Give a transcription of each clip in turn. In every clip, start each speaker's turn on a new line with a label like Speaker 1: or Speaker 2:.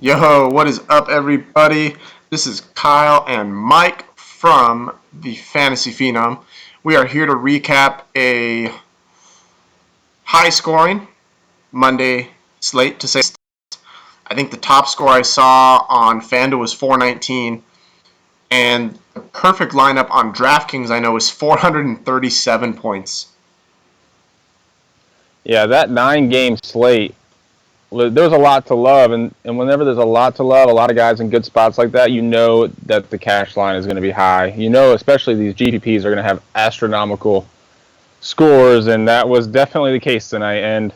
Speaker 1: Yo, what is up, everybody? This is Kyle and Mike from the Fantasy Phenom. We are here to recap a high-scoring Monday slate, to say. I think the top score I saw on FanDuel was 419, and the perfect lineup on DraftKings I know is 437 points.
Speaker 2: Yeah, that 9-game slate, there's a lot to love, and whenever there's a lot to love, a lot of guys in good spots like that, you know that the cash line is going to be high. You know, especially these GPPs are going to have astronomical scores, and that was definitely the case tonight, and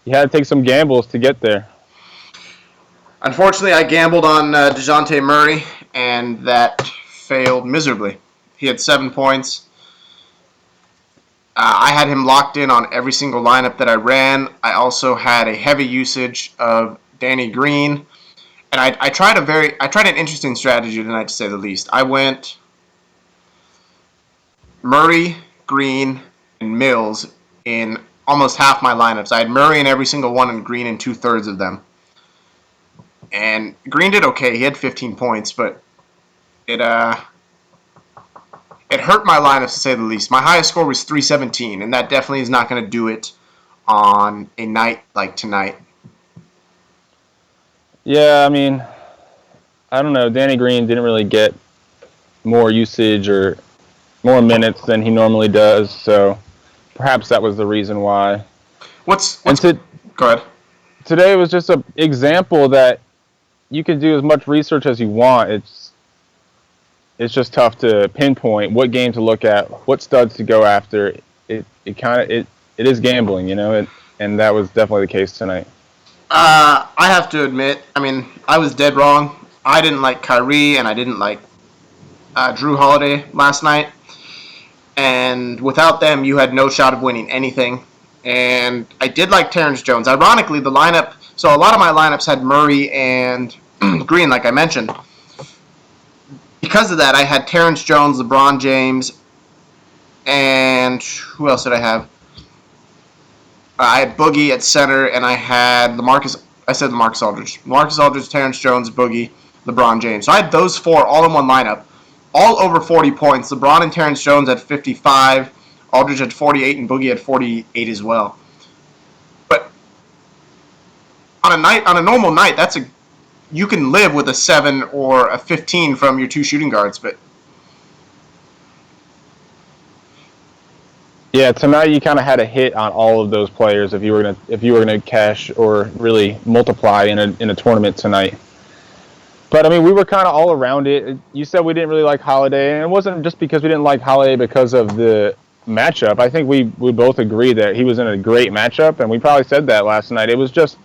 Speaker 2: you had to take some gambles to get there.
Speaker 1: Unfortunately, I gambled on DeJounte Murray, and that failed miserably. He had 7 points. I had him locked in on every single lineup that I ran. I also had a heavy usage of Danny Green, and I tried an interesting strategy tonight, to say the least. I went Murray, Green, and Mills in almost half my lineups. I had Murray in every single one and Green in 2/3 of them. And Green did okay. He had 15 points, but it hurt my lineups, to say the least. My highest score was 317, and that definitely is not going to do it on a night like tonight.
Speaker 2: Yeah, I mean, I don't know. Danny Green didn't really get more usage or more minutes than he normally does, so perhaps that was the reason why.
Speaker 1: What's go ahead.
Speaker 2: Today was just an example that you can do as much research as you want. It's just tough to pinpoint what game to look at, what studs to go after. It is gambling, you know, and that was definitely the case tonight.
Speaker 1: I have to admit, I mean, I was dead wrong. I didn't like Kyrie, and I didn't like Drew Holiday last night. And without them, you had no shot of winning anything. And I did like Terrence Jones. Ironically, the lineup, so a lot of my lineups had Murray and Green, like I mentioned. Because of that, I had Terrence Jones, LeBron James, and who else did I have? I had Boogie at center, and I had LaMarcus. I said LaMarcus Aldridge. LaMarcus Aldridge, Terrence Jones, Boogie, LeBron James. So I had those four all in one lineup, all over 40 points. LeBron and Terrence Jones had 55, Aldridge had 48, and Boogie had 48 as well. But on a normal night, you can live with a 7 or a 15 from your two shooting guards, but
Speaker 2: yeah, tonight you kind of had a hit on all of those players if you were gonna cash or really multiply in a tournament tonight. But I mean, we were kind of all around it. You said we didn't really like Holiday, and it wasn't just because we didn't like Holiday because of the matchup. I think we both agreed that he was in a great matchup, and we probably said that last night. It was just,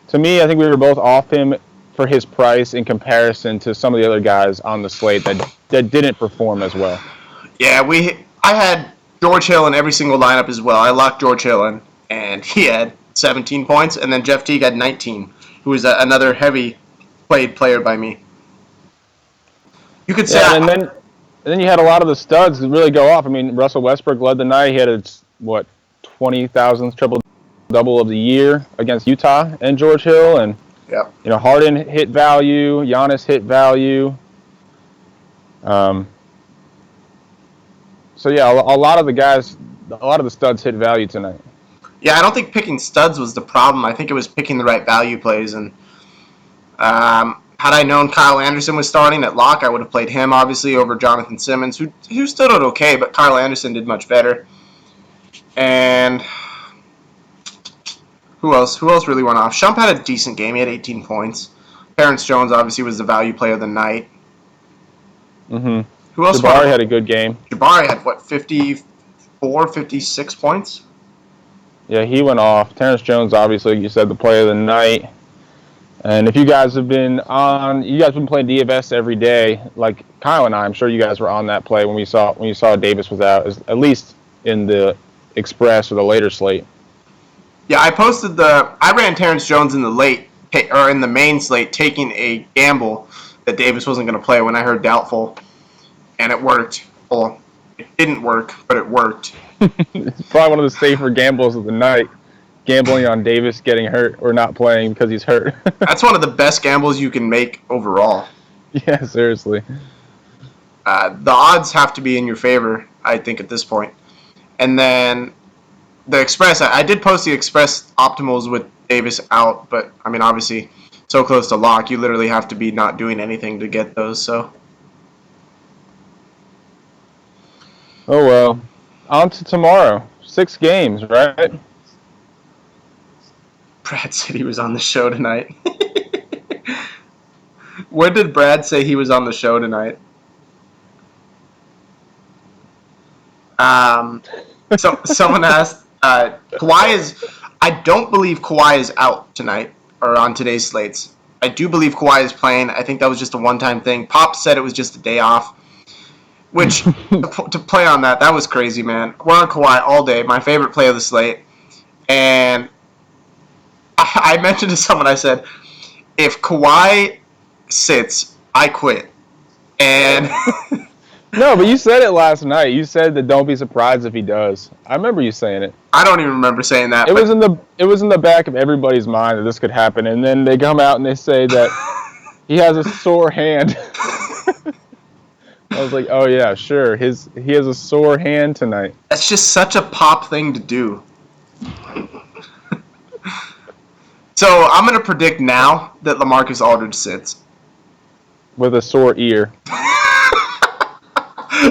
Speaker 2: to me, I think we were both off him for his price in comparison to some of the other guys on the slate that didn't perform as well.
Speaker 1: yeah, I had George Hill in every single lineup as well. I locked George Hill in, and he had 17 points, and then Jeff Teague had 19, who was another heavy played player by me. You could say,
Speaker 2: Yeah, and then you had a lot of the studs really go off. I mean, Russell Westbrook led the night. He had his 20,000th triple double of the year against Utah and George Hill, and
Speaker 1: yep.
Speaker 2: you know, Harden hit value, Giannis hit value. So yeah, a lot of the studs hit value tonight.
Speaker 1: Yeah, I don't think picking studs was the problem. I think it was picking the right value plays. And had I known Kyle Anderson was starting at lock, I would have played him, obviously, over Jonathan Simmons, who still did okay, but Kyle Anderson did much better. And who else? Who else really went off? Shump had a decent game. He had 18 points. Terrence Jones, obviously, was the value player of the night.
Speaker 2: Mm-hmm.
Speaker 1: Who else?
Speaker 2: Jabari had a good game.
Speaker 1: Jabari had, 54, 56 points?
Speaker 2: Yeah, he went off. Terrence Jones, obviously, you said the player of the night. And if you guys have been playing DFS every day, like Kyle and I'm sure you guys were on that play when you saw Davis was out, at least in the Express or the later slate.
Speaker 1: Yeah, I ran Terrence Jones in the main slate, taking a gamble that Davis wasn't going to play when I heard doubtful, and it worked. Well, it didn't work, but it worked.
Speaker 2: It's probably one of the safer gambles of the night. gambling on Davis getting hurt or not playing because he's hurt.
Speaker 1: That's one of the best gambles you can make overall.
Speaker 2: Yeah, seriously.
Speaker 1: The odds have to be in your favor, I think, at this point. And then the Express, I did post the Express optimals with Davis out, but, I mean, obviously, so close to lock, you literally have to be not doing anything to get those, so.
Speaker 2: Oh, well. On to tomorrow. 6 games, right?
Speaker 1: Brad said he was on the show tonight. When did Brad say he was on the show tonight? So someone asked, Kawhi is. I don't believe Kawhi is out tonight or on today's slates. I do believe Kawhi is playing. I think that was just a one-time thing. Pop said it was just a day off. Which, to play on that, that was crazy, man. We're on Kawhi all day. My favorite play of the slate. And I mentioned to someone, I said, if Kawhi sits, I quit. And
Speaker 2: No, but you said it last night. You said that don't be surprised if he does. I remember you saying it.
Speaker 1: I don't even remember saying that.
Speaker 2: It was in the back of everybody's mind that this could happen, and then they come out and they say that he has a sore hand. I was like, oh yeah, sure. He has a sore hand tonight.
Speaker 1: That's just such a Pop thing to do. So I'm gonna predict now that LaMarcus Aldridge sits.
Speaker 2: With a sore ear.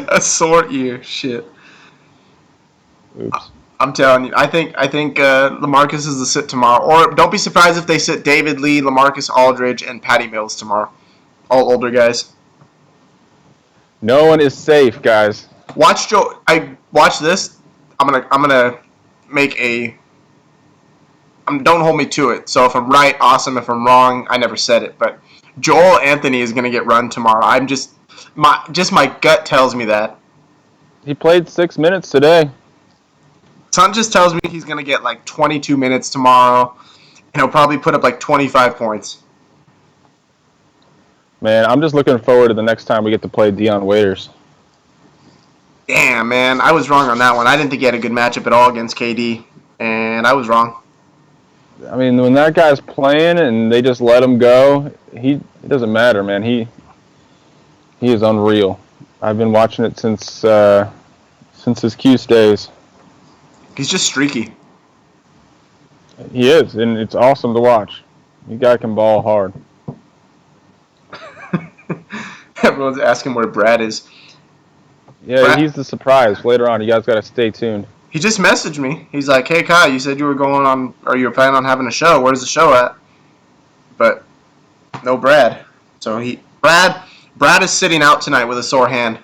Speaker 1: A sore ear, shit.
Speaker 2: Oops.
Speaker 1: I'm telling you, I think LaMarcus is the sit tomorrow. Or don't be surprised if they sit David Lee, LaMarcus Aldridge, and Patty Mills tomorrow. All older guys.
Speaker 2: No one is safe, guys.
Speaker 1: Watch this. I'm gonna make a. Don't hold me to it. So if I'm right, awesome. If I'm wrong, I never said it. But Joel Anthony is gonna get run tomorrow. My gut tells me that.
Speaker 2: He played 6 minutes today.
Speaker 1: Son just tells me he's gonna get like 22 minutes tomorrow, and he'll probably put up like 25 points.
Speaker 2: Man, I'm just looking forward to the next time we get to play Dion Waiters.
Speaker 1: Damn, man, I was wrong on that one. I didn't think he had a good matchup at all against KD, and I was wrong.
Speaker 2: I mean, when that guy's playing and they just let him go, it doesn't matter, man. He is unreal. I've been watching it since his Cuse days.
Speaker 1: He's just streaky.
Speaker 2: He is, and it's awesome to watch. The guy can ball hard.
Speaker 1: Everyone's asking where Brad is.
Speaker 2: Yeah, he's the surprise. Later on, you guys got to stay tuned.
Speaker 1: He just messaged me. He's like, "Hey, Kai, you said you were going on, or you were planning on having a show. Where's the show at?" But no Brad. So Brad is sitting out tonight with a sore hand.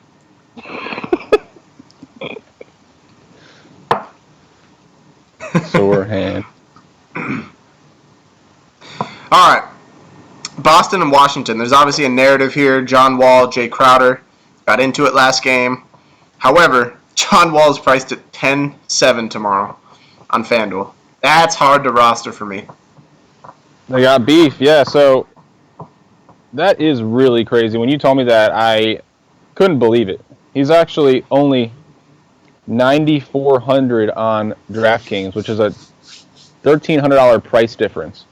Speaker 2: Sore hand.
Speaker 1: All right. Boston and Washington. There's obviously a narrative here. John Wall, Jay Crowder got into it last game. However, John Wall is priced at 10-7 tomorrow on FanDuel. That's hard to roster for me.
Speaker 2: They got beef, yeah. So that is really crazy. When you told me that, I couldn't believe it. He's actually only 9,400 on DraftKings, which is a $1,300 price difference.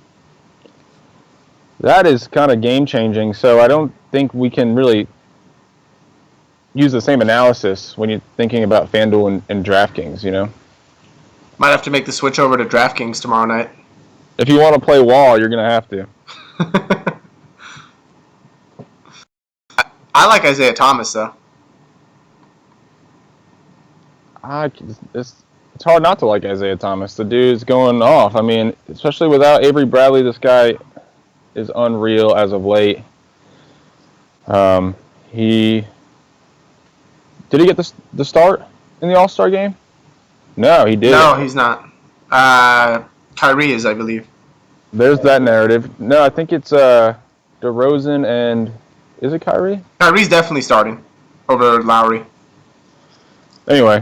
Speaker 2: That is kind of game-changing, so I don't think we can really use the same analysis when you're thinking about FanDuel and DraftKings, you know?
Speaker 1: Might have to make the switch over to DraftKings tomorrow night.
Speaker 2: If you want to play Wall, you're going to have to.
Speaker 1: I like Isaiah Thomas, though.
Speaker 2: It's hard not to like Isaiah Thomas. The dude's going off. I mean, especially without Avery Bradley, this guy is unreal as of late. Did he get the start in the All-Star game? No, he didn't.
Speaker 1: No, he's not. Kyrie is, I believe.
Speaker 2: There's that narrative. No, I think it's DeRozan and is it Kyrie?
Speaker 1: Kyrie's definitely starting over Lowry.
Speaker 2: Anyway,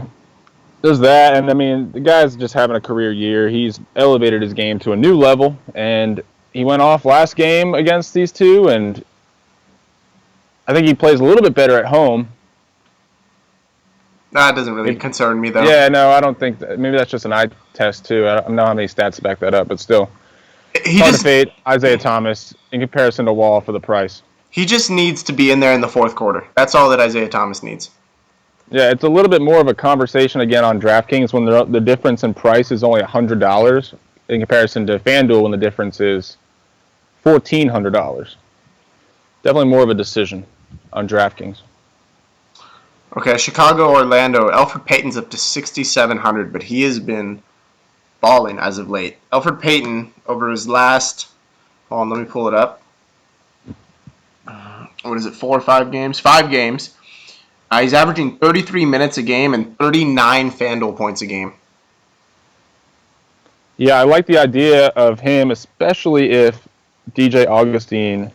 Speaker 2: there's that, and I mean the guy's just having a career year. He's elevated his game to a new level, and he went off last game against these two, and I think he plays a little bit better at home.
Speaker 1: That doesn't really concern me, though.
Speaker 2: Yeah, no, I don't think that. Maybe that's just an eye test, too. I don't know how many stats to back that up, but still. Hard to fade Isaiah Thomas in comparison to Wall for the price.
Speaker 1: He just needs to be in there in the fourth quarter. That's all that Isaiah Thomas needs.
Speaker 2: Yeah, it's a little bit more of a conversation again on DraftKings when the difference in price is only $100 in comparison to FanDuel when the difference is $1,400. Definitely more of a decision on DraftKings.
Speaker 1: Okay, Chicago, Orlando. Elfrid Payton's up to 6,700, but he has been balling as of late. Elfrid Payton, over his last, hold on, let me pull it up. What is it, 4 or 5 games? 5 games. He's averaging 33 minutes a game and 39 FanDuel points a game.
Speaker 2: Yeah, I like the idea of him, especially if DJ Augustine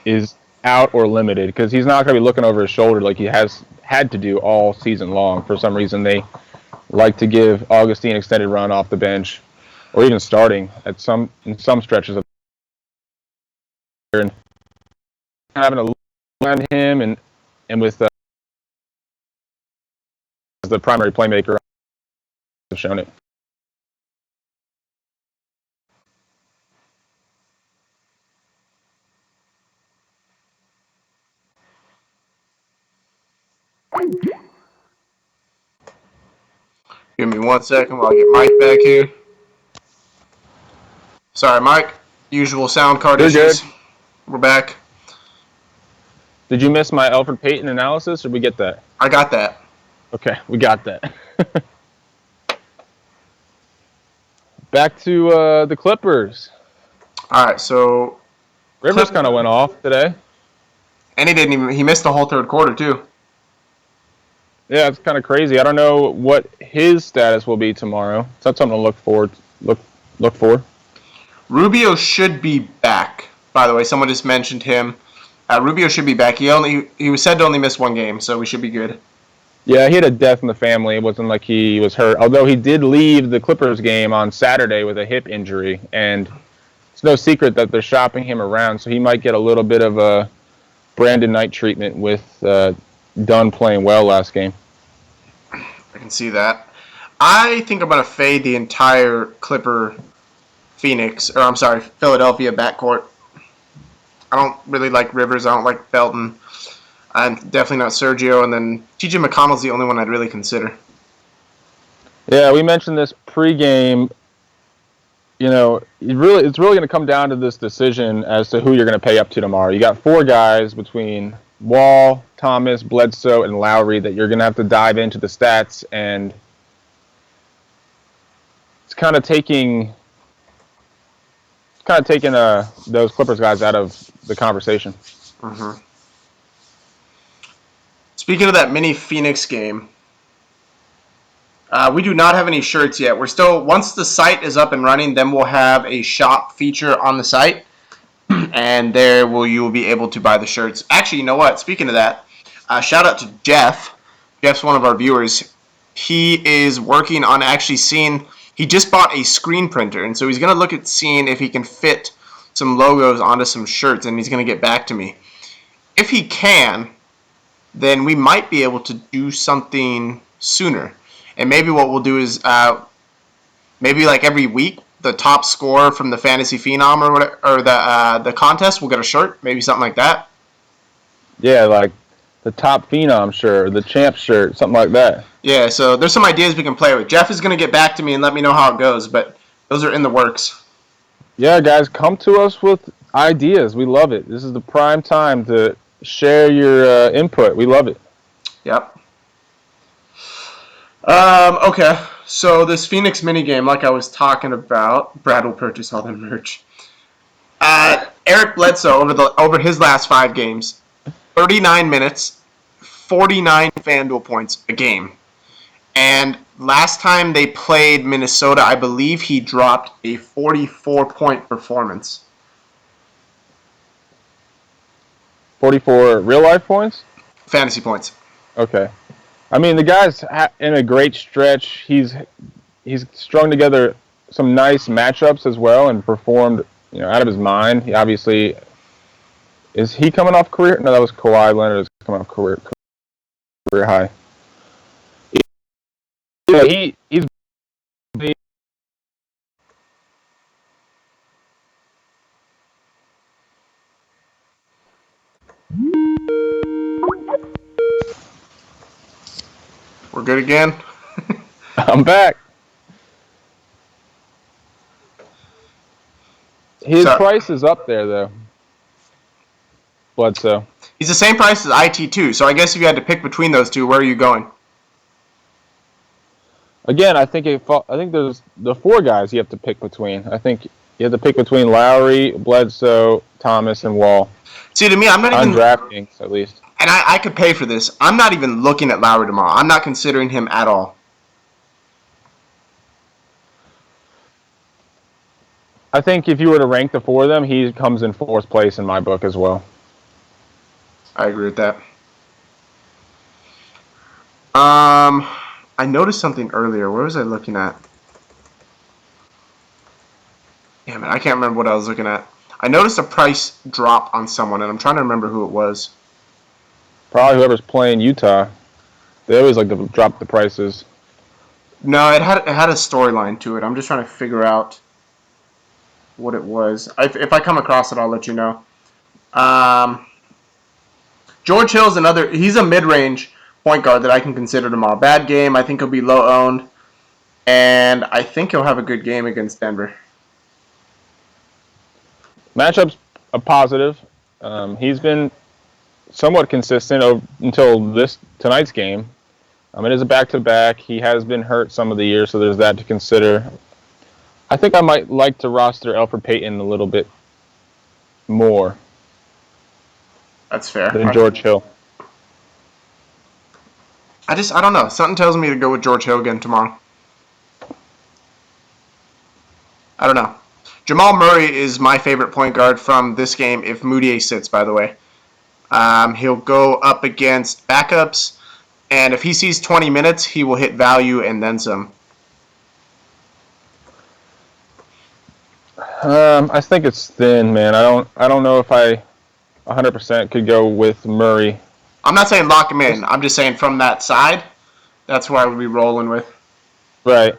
Speaker 2: is out or limited, because he's not going to be looking over his shoulder like he has had to do all season long. For some reason, they like to give Augustine extended run off the bench, or even starting in some stretches of the year, and having to look at him and with as the primary playmaker, have shown it.
Speaker 1: Give me 1 second while I get Mike back here. Sorry, Mike. Usual sound card issues. Good. We're back.
Speaker 2: Did you miss my Elfrid Payton analysis, or did we get that?
Speaker 1: I got that.
Speaker 2: Okay, we got that. Back to the Clippers.
Speaker 1: All right, so
Speaker 2: Rivers kind of went off today.
Speaker 1: And he missed the whole third quarter, too.
Speaker 2: Yeah, it's kind of crazy. I don't know what his status will be tomorrow. So that's something to look for.
Speaker 1: Rubio should be back. By the way, someone just mentioned him. Rubio should be back. He was said to only miss 1 game, so we should be good.
Speaker 2: Yeah, he had a death in the family. It wasn't like he was hurt. Although he did leave the Clippers game on Saturday with a hip injury, and it's no secret that they're shopping him around, so he might get a little bit of a Brandon Knight treatment with Dunn playing well last game.
Speaker 1: I can see that. I think I'm going to fade the entire Philadelphia backcourt. I don't really like Rivers. I don't like Felton. I'm definitely not Sergio. And then TJ McConnell's the only one I'd really consider.
Speaker 2: Yeah, we mentioned this pregame. You know, it's really going to come down to this decision as to who you're going to pay up to tomorrow. You got 4 guys between Wall, Thomas, Bledsoe, and Lowry that you're going to have to dive into the stats, and it's kind of taking those Clippers guys out of the conversation.
Speaker 1: Mm-hmm. Speaking of that mini Phoenix game, we do not have any shirts yet. We're still, once the site is up and running, then we'll have a shop feature on the site, and there you will be able to buy the shirts. Actually, you know what? Speaking of that, shout out to Jeff. Jeff's one of our viewers. He is working on actually seeing. He just bought a screen printer, and so he's going to look at seeing if he can fit some logos onto some shirts, and he's going to get back to me. If he can, then we might be able to do something sooner. And maybe what we'll do is maybe like every week, the top scorer from the Fantasy Phenom or whatever, or the contest will get a shirt, maybe something like that.
Speaker 2: Yeah, like the top Phenom shirt, or the champ shirt, something like that.
Speaker 1: Yeah, so there's some ideas we can play with. Jeff is going to get back to me and let me know how it goes, but those are in the works.
Speaker 2: Yeah, guys, come to us with ideas. We love it. This is the prime time to share your input. We love it.
Speaker 1: Yep. Okay, so this Phoenix minigame, like I was talking about, Brad will purchase all their merch. Eric Bledsoe, over his last 5 games, 39 minutes, 49 FanDuel points a game. And last time they played Minnesota, I believe he dropped a 44-point performance.
Speaker 2: 44 real-life points?
Speaker 1: Fantasy points.
Speaker 2: Okay. I mean, the guy's in a great stretch. He's strung together some nice matchups as well and performed, out of his mind. He obviously is he coming off career? No, that was Kawhi Leonard is coming off career high. Yeah, he's
Speaker 1: We're good again.
Speaker 2: I'm back. His
Speaker 1: So
Speaker 2: price is up there though. Bledsoe.
Speaker 1: he's the same price as IT too. So I guess if you had to pick between those two, where are you going?
Speaker 2: Again, I think there's the four guys you have to pick between. I think you have to pick between Lowry, Bledsoe, Thomas, and Wall.
Speaker 1: See, to me, I'm not
Speaker 2: On
Speaker 1: even.
Speaker 2: DraftKings, at least.
Speaker 1: And I could pay for this. I'm not even looking at Lowry tomorrow. I'm not considering him at all.
Speaker 2: I think if you were to rank the four of them, he comes in fourth place in my book as well.
Speaker 1: I agree with that. I noticed something earlier. Where was I looking at? Damn it, I can't remember what I was looking at. I noticed a price drop on someone, and I'm trying to remember who it was.
Speaker 2: Probably whoever's playing Utah. They always like to drop the prices.
Speaker 1: No, it had a storyline to it. I'm just trying to figure out what it was. If I come across it, I'll let you know. George Hill's another. He's a mid-range point guard that I can consider tomorrow. Bad game. I think he'll be low owned, and I think he'll have a good game against Denver.
Speaker 2: Matchup's a positive. He's been somewhat consistent until tonight's game. It is a back-to-back. He has been hurt some of the year, so there's that to consider. I think I might like to roster Elfrid Payton a little bit more.
Speaker 1: That's fair.
Speaker 2: Than George Hill.
Speaker 1: I don't know. Something tells me to go with George Hill again tomorrow. I don't know. Jamal Murray is my favorite point guard from this game if Moutier sits, by the way. He'll go up against backups, and if he sees 20 minutes, he will hit value and then some.
Speaker 2: I think it's thin, man. I don't know if I 100% could go with Murray.
Speaker 1: I'm not saying lock him in. I'm just saying from that side, that's where I would be rolling with.
Speaker 2: Right.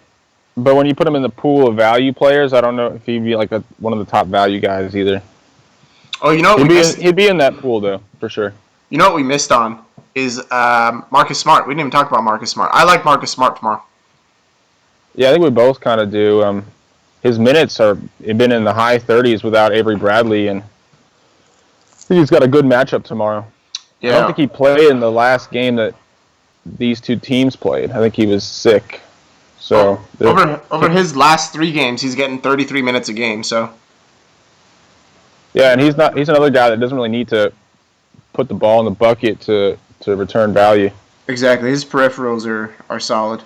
Speaker 2: But when you put him in the pool of value players, I don't know if he'd be like one of the top value guys either.
Speaker 1: Oh, you know what
Speaker 2: he'd be in that pool, though, for sure.
Speaker 1: You know what we missed on is Marcus Smart. We didn't even talk about Marcus Smart. I like Marcus Smart tomorrow.
Speaker 2: Yeah, I think we both kind of do. His minutes have been in the high 30s without Avery Bradley, and I think he's got a good matchup tomorrow. Yeah. I don't think he played in the last game that these two teams played. I think he was sick. So
Speaker 1: over his last 3 games, he's getting 33 minutes a game. So
Speaker 2: yeah, and he's another guy that doesn't really need to put the ball in the bucket to return value.
Speaker 1: Exactly, his peripherals are solid.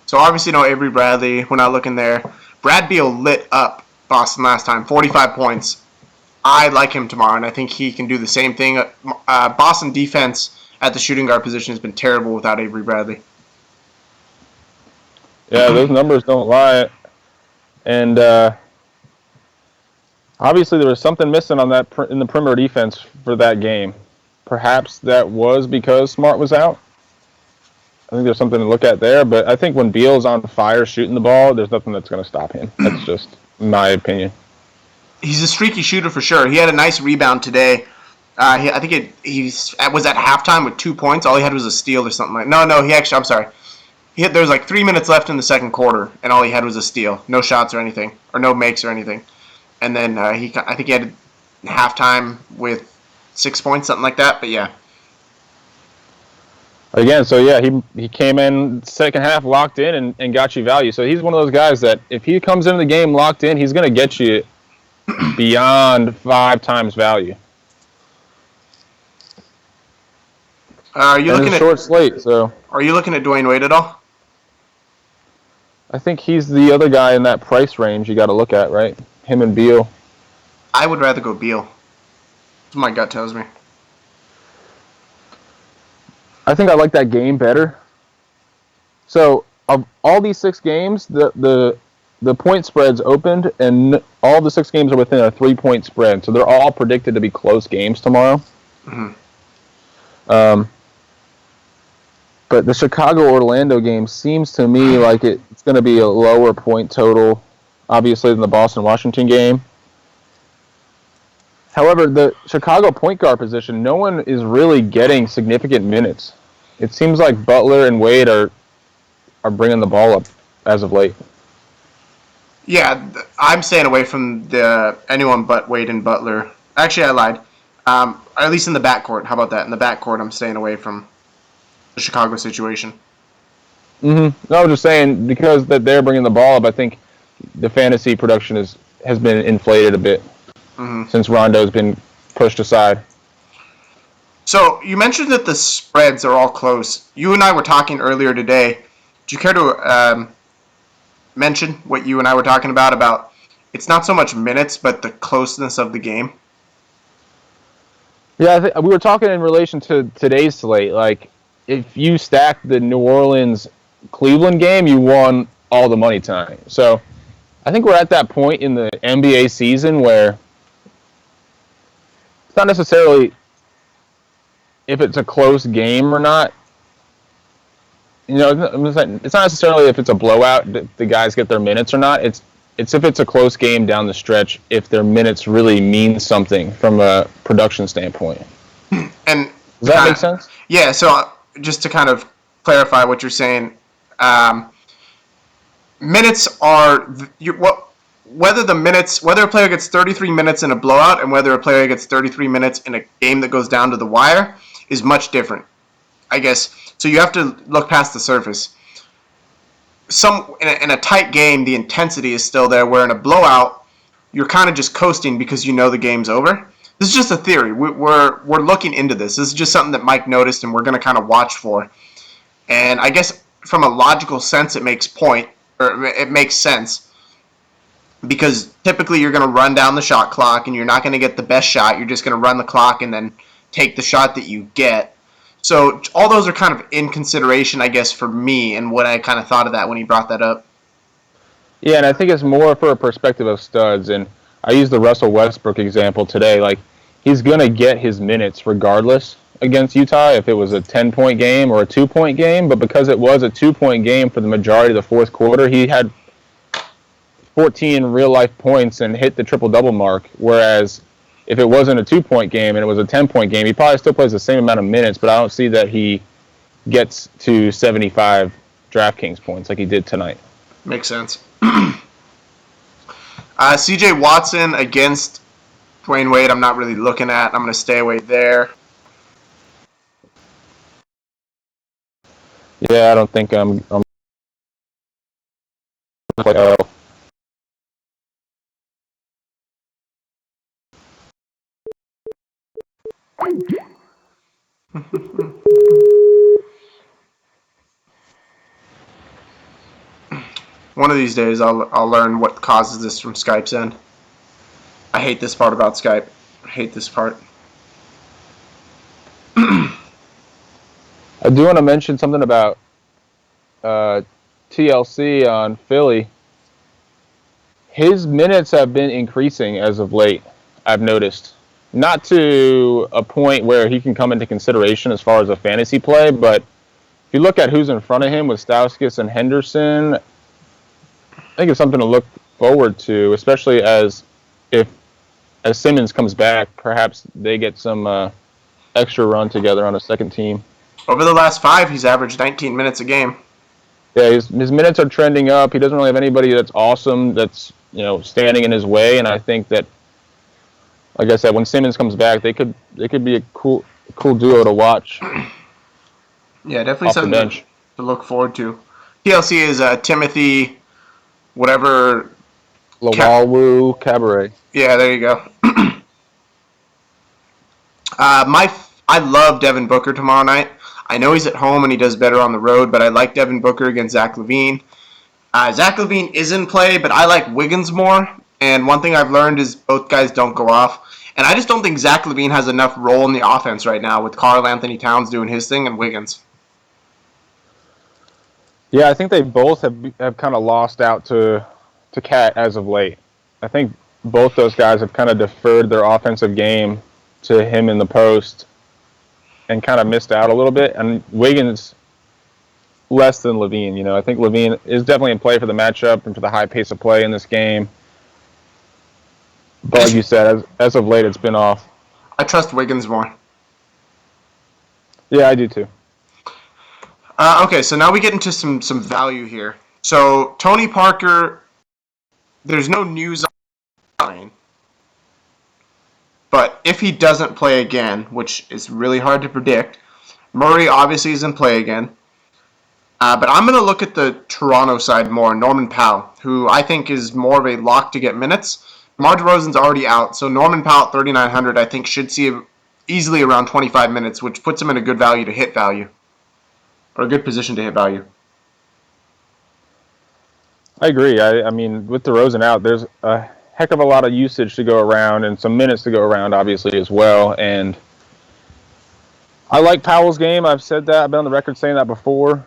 Speaker 1: So obviously no Avery Bradley. We're not looking there. Brad Beal lit up Boston last time, 45 points. I like him tomorrow, and I think he can do the same thing. Boston defense at the shooting guard position has been terrible without Avery Bradley.
Speaker 2: Yeah, those numbers don't lie. And obviously there was something missing on that in the perimeter defense for that game. Perhaps that was because Smart was out. I think there's something to look at there, but I think when Beal's on fire shooting the ball, there's nothing that's going to stop him. That's just my opinion.
Speaker 1: He's a streaky shooter for sure. He had a nice rebound today. I think he was at halftime with 2 points. All he had was a steal or something like. No, I'm sorry. There was like 3 minutes left in the second quarter, and all he had was a steal. No shots or anything, or no makes or anything. And then I think he had halftime with 6 points, something like that. But yeah.
Speaker 2: Again, so yeah, he came in second half locked in and got you value. So he's one of those guys that if he comes into the game locked in, he's going to get you beyond 5 times value.
Speaker 1: Are you looking
Speaker 2: at short slate? So
Speaker 1: are you looking at Dwayne Wade at all?
Speaker 2: I think he's the other guy in that price range you got to look at, right? Him and Beal.
Speaker 1: I would rather go Beal. That's what my gut tells me.
Speaker 2: I think I like that game better. So of all these 6 games, the point spread's opened, and all the 6 games are within a 3-point spread. So they're all predicted to be close games tomorrow.
Speaker 1: Mm-hmm.
Speaker 2: But the Chicago-Orlando game seems to me like it's going to be a lower point total, obviously, than the Boston-Washington game. However, the Chicago point guard position, no one is really getting significant minutes. It seems like Butler and Wade are bringing the ball up as of late.
Speaker 1: Yeah, I'm staying away from anyone but Wade and Butler. Actually, I lied. At least in the backcourt. How about that? In the backcourt, I'm staying away from the Chicago situation.
Speaker 2: Mm-hmm. No, I was just saying, because that they're bringing the ball up, I think the fantasy production has been inflated a bit since Rondo's been pushed aside.
Speaker 1: So, you mentioned that the spreads are all close. You and I were talking earlier today. Do you care to mention what you and I were talking about it's not so much minutes, but the closeness of the game?
Speaker 2: Yeah, we were talking in relation to today's slate. Like, if you stack the New Orleans-Cleveland game, you won all the money tonight. So, I think we're at that point in the NBA season where it's not necessarily if it's a close game or not. You know, it's not necessarily if it's a blowout that the guys get their minutes or not. It's if it's a close game down the stretch, if their minutes really mean something from a production standpoint.
Speaker 1: And
Speaker 2: does that make sense?
Speaker 1: Yeah. So just to kind of clarify what you're saying, minutes are whether a player gets 33 minutes in a blowout and whether a player gets 33 minutes in a game that goes down to the wire is much different, I guess. So you have to look past the surface. In a tight game, the intensity is still there, where in a blowout, you're kind of just coasting because you know the game's over. This is just a theory. We're looking into this. This is just something that Mike noticed, and we're going to kind of watch for. And I guess from a logical sense, it makes sense. Because typically you're going to run down the shot clock, and you're not going to get the best shot. You're just going to run the clock and then take the shot that you get. So all those are kind of in consideration, I guess, for me, and what I kind of thought of that when he brought that up.
Speaker 2: Yeah, and I think it's more for a perspective of studs. And I used the Russell Westbrook example today. Like, he's going to get his minutes regardless against Utah if it was a 10-point game or a 2-point game. But because it was a 2-point game for the majority of the fourth quarter, he had 14 real-life points and hit the triple-double mark, whereas if it wasn't a 2-point game and it was a 10-point game, he probably still plays the same amount of minutes, but I don't see that he gets to 75 DraftKings points like he did tonight.
Speaker 1: Makes sense. CJ Watson against Dwayne Wade, I'm not really looking at. I'm going to stay away there.
Speaker 2: Yeah, I don't think I'm
Speaker 1: One of these days, I'll learn what causes this from Skype's end. I hate this part about Skype. I hate this part.
Speaker 2: I do want to mention something about TLC on Philly. His minutes have been increasing as of late, I've noticed. Not to a point where he can come into consideration as far as a fantasy play, but if you look at who's in front of him with Stauskas and Henderson, I think it's something to look forward to, especially as Simmons comes back, perhaps they get some extra run together on a second team.
Speaker 1: Over the last 5, he's averaged 19 minutes a game.
Speaker 2: Yeah, his minutes are trending up. He doesn't really have anybody that's awesome that's standing in his way, and I think that, like I said, when Simmons comes back, they could be a cool duo to watch.
Speaker 1: Yeah, definitely something to look forward to. TLC is Timothy, whatever.
Speaker 2: Lawalu Cabaret.
Speaker 1: Yeah, there you go. I love Devin Booker tomorrow night. I know he's at home and he does better on the road, but I like Devin Booker against Zach LaVine. Zach LaVine is in play, but I like Wiggins more. And one thing I've learned is both guys don't go off. And I just don't think Zach LaVine has enough role in the offense right now with Karl Anthony Towns doing his thing and Wiggins.
Speaker 2: Yeah, I think they both have kind of lost out to Cat as of late. I think both those guys have kind of deferred their offensive game to him in the post and kind of missed out a little bit. And Wiggins less than Levine. You know, I think Levine is definitely in play for the matchup and for the high pace of play in this game. But like you said, as of late, it's been off.
Speaker 1: I trust Wiggins more.
Speaker 2: Yeah, I do too.
Speaker 1: Okay, so now we get into some value here. So Tony Parker, there's no news on, but if he doesn't play again, which is really hard to predict, Murray obviously is in play again. But I'm going to look at the Toronto side more, Norman Powell, who I think is more of a lock to get minutes. DeMar DeRozan's already out, so Norman Powell at 3,900 I think should see easily around 25 minutes, which puts him in a good value to hit value, or a good position to hit value.
Speaker 2: I agree. I mean, with DeRozan out, there's a heck of a lot of usage to go around and some minutes to go around, obviously, as well. And I like Powell's game. I've said that. I've been on the record saying that before.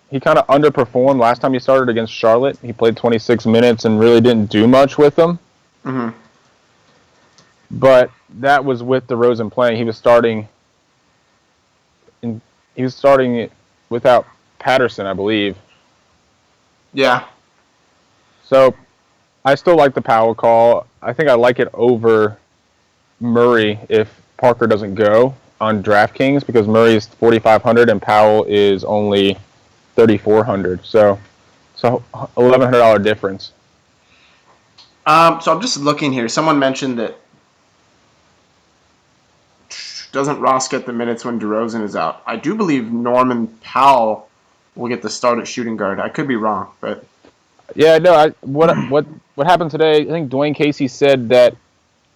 Speaker 2: He kind of underperformed last time he started against Charlotte. He played 26 minutes and really didn't do much with them.
Speaker 1: Mm-hmm.
Speaker 2: But that was with DeRozan playing. He was starting without Patterson, I believe.
Speaker 1: Yeah.
Speaker 2: So I still like the Powell call. I think I like it over Murray if Parker doesn't go on DraftKings because Murray is 4,500 and Powell is only 3,400. So it's a $1,100 difference.
Speaker 1: So I'm just looking here. Someone mentioned that doesn't Ross get the minutes when DeRozan is out? I do believe Norman Powell will get the start at shooting guard. I could be wrong, but
Speaker 2: yeah, no. What happened today? I think Dwayne Casey said that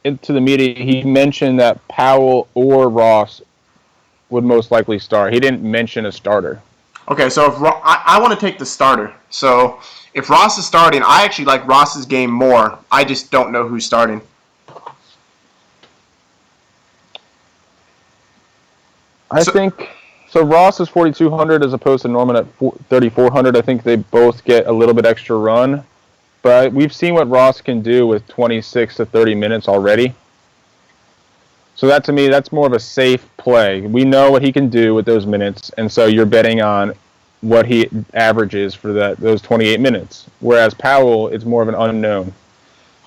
Speaker 2: to the media. He mentioned that Powell or Ross would most likely start. He didn't mention a starter.
Speaker 1: Okay, so if I want to take the starter. So if Ross is starting, I actually like Ross's game more. I just don't know who's starting.
Speaker 2: I think so. Ross is 4,200 as opposed to Norman at 3,400. I think they both get a little bit extra run, but we've seen what Ross can do with 26 to 30 minutes already. So that to me, that's more of a safe play. We know what he can do with those minutes, and so you're betting on what he averages for those 28 minutes. Whereas Powell, it's more of an unknown.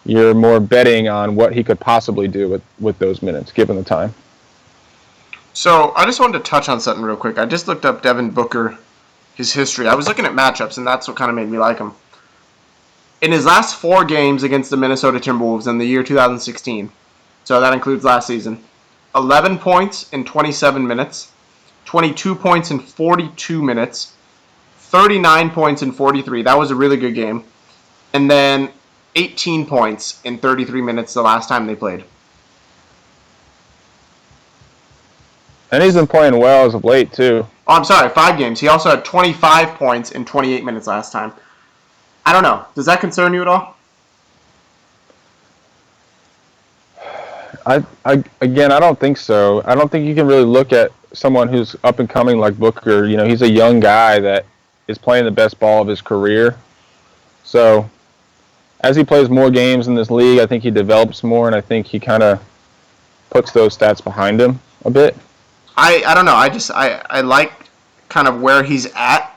Speaker 2: You're more betting on what he could possibly do with those minutes, given the time.
Speaker 1: So I just wanted to touch on something real quick. I just looked up Devin Booker, his history. I was looking at matchups, and that's what kind of made me like him. In his last 4 games against the Minnesota Timberwolves in the year 2016, so that includes last season, 11 points in 27 minutes, 22 points in 42 minutes, 39 points in 43. That was a really good game. And then 18 points in 33 minutes the last time they played.
Speaker 2: And he's been playing well as of late, too.
Speaker 1: Oh, I'm sorry, 5 games. He also had 25 points in 28 minutes last time. I don't know. Does that concern you at all?
Speaker 2: I don't think so. I don't think you can really look at someone who's up and coming like Booker. You know, he's a young guy that is playing the best ball of his career. So as he plays more games in this league, I think he develops more, and I think he kind of puts those stats behind him a bit.
Speaker 1: I don't know. I like kind of where he's at.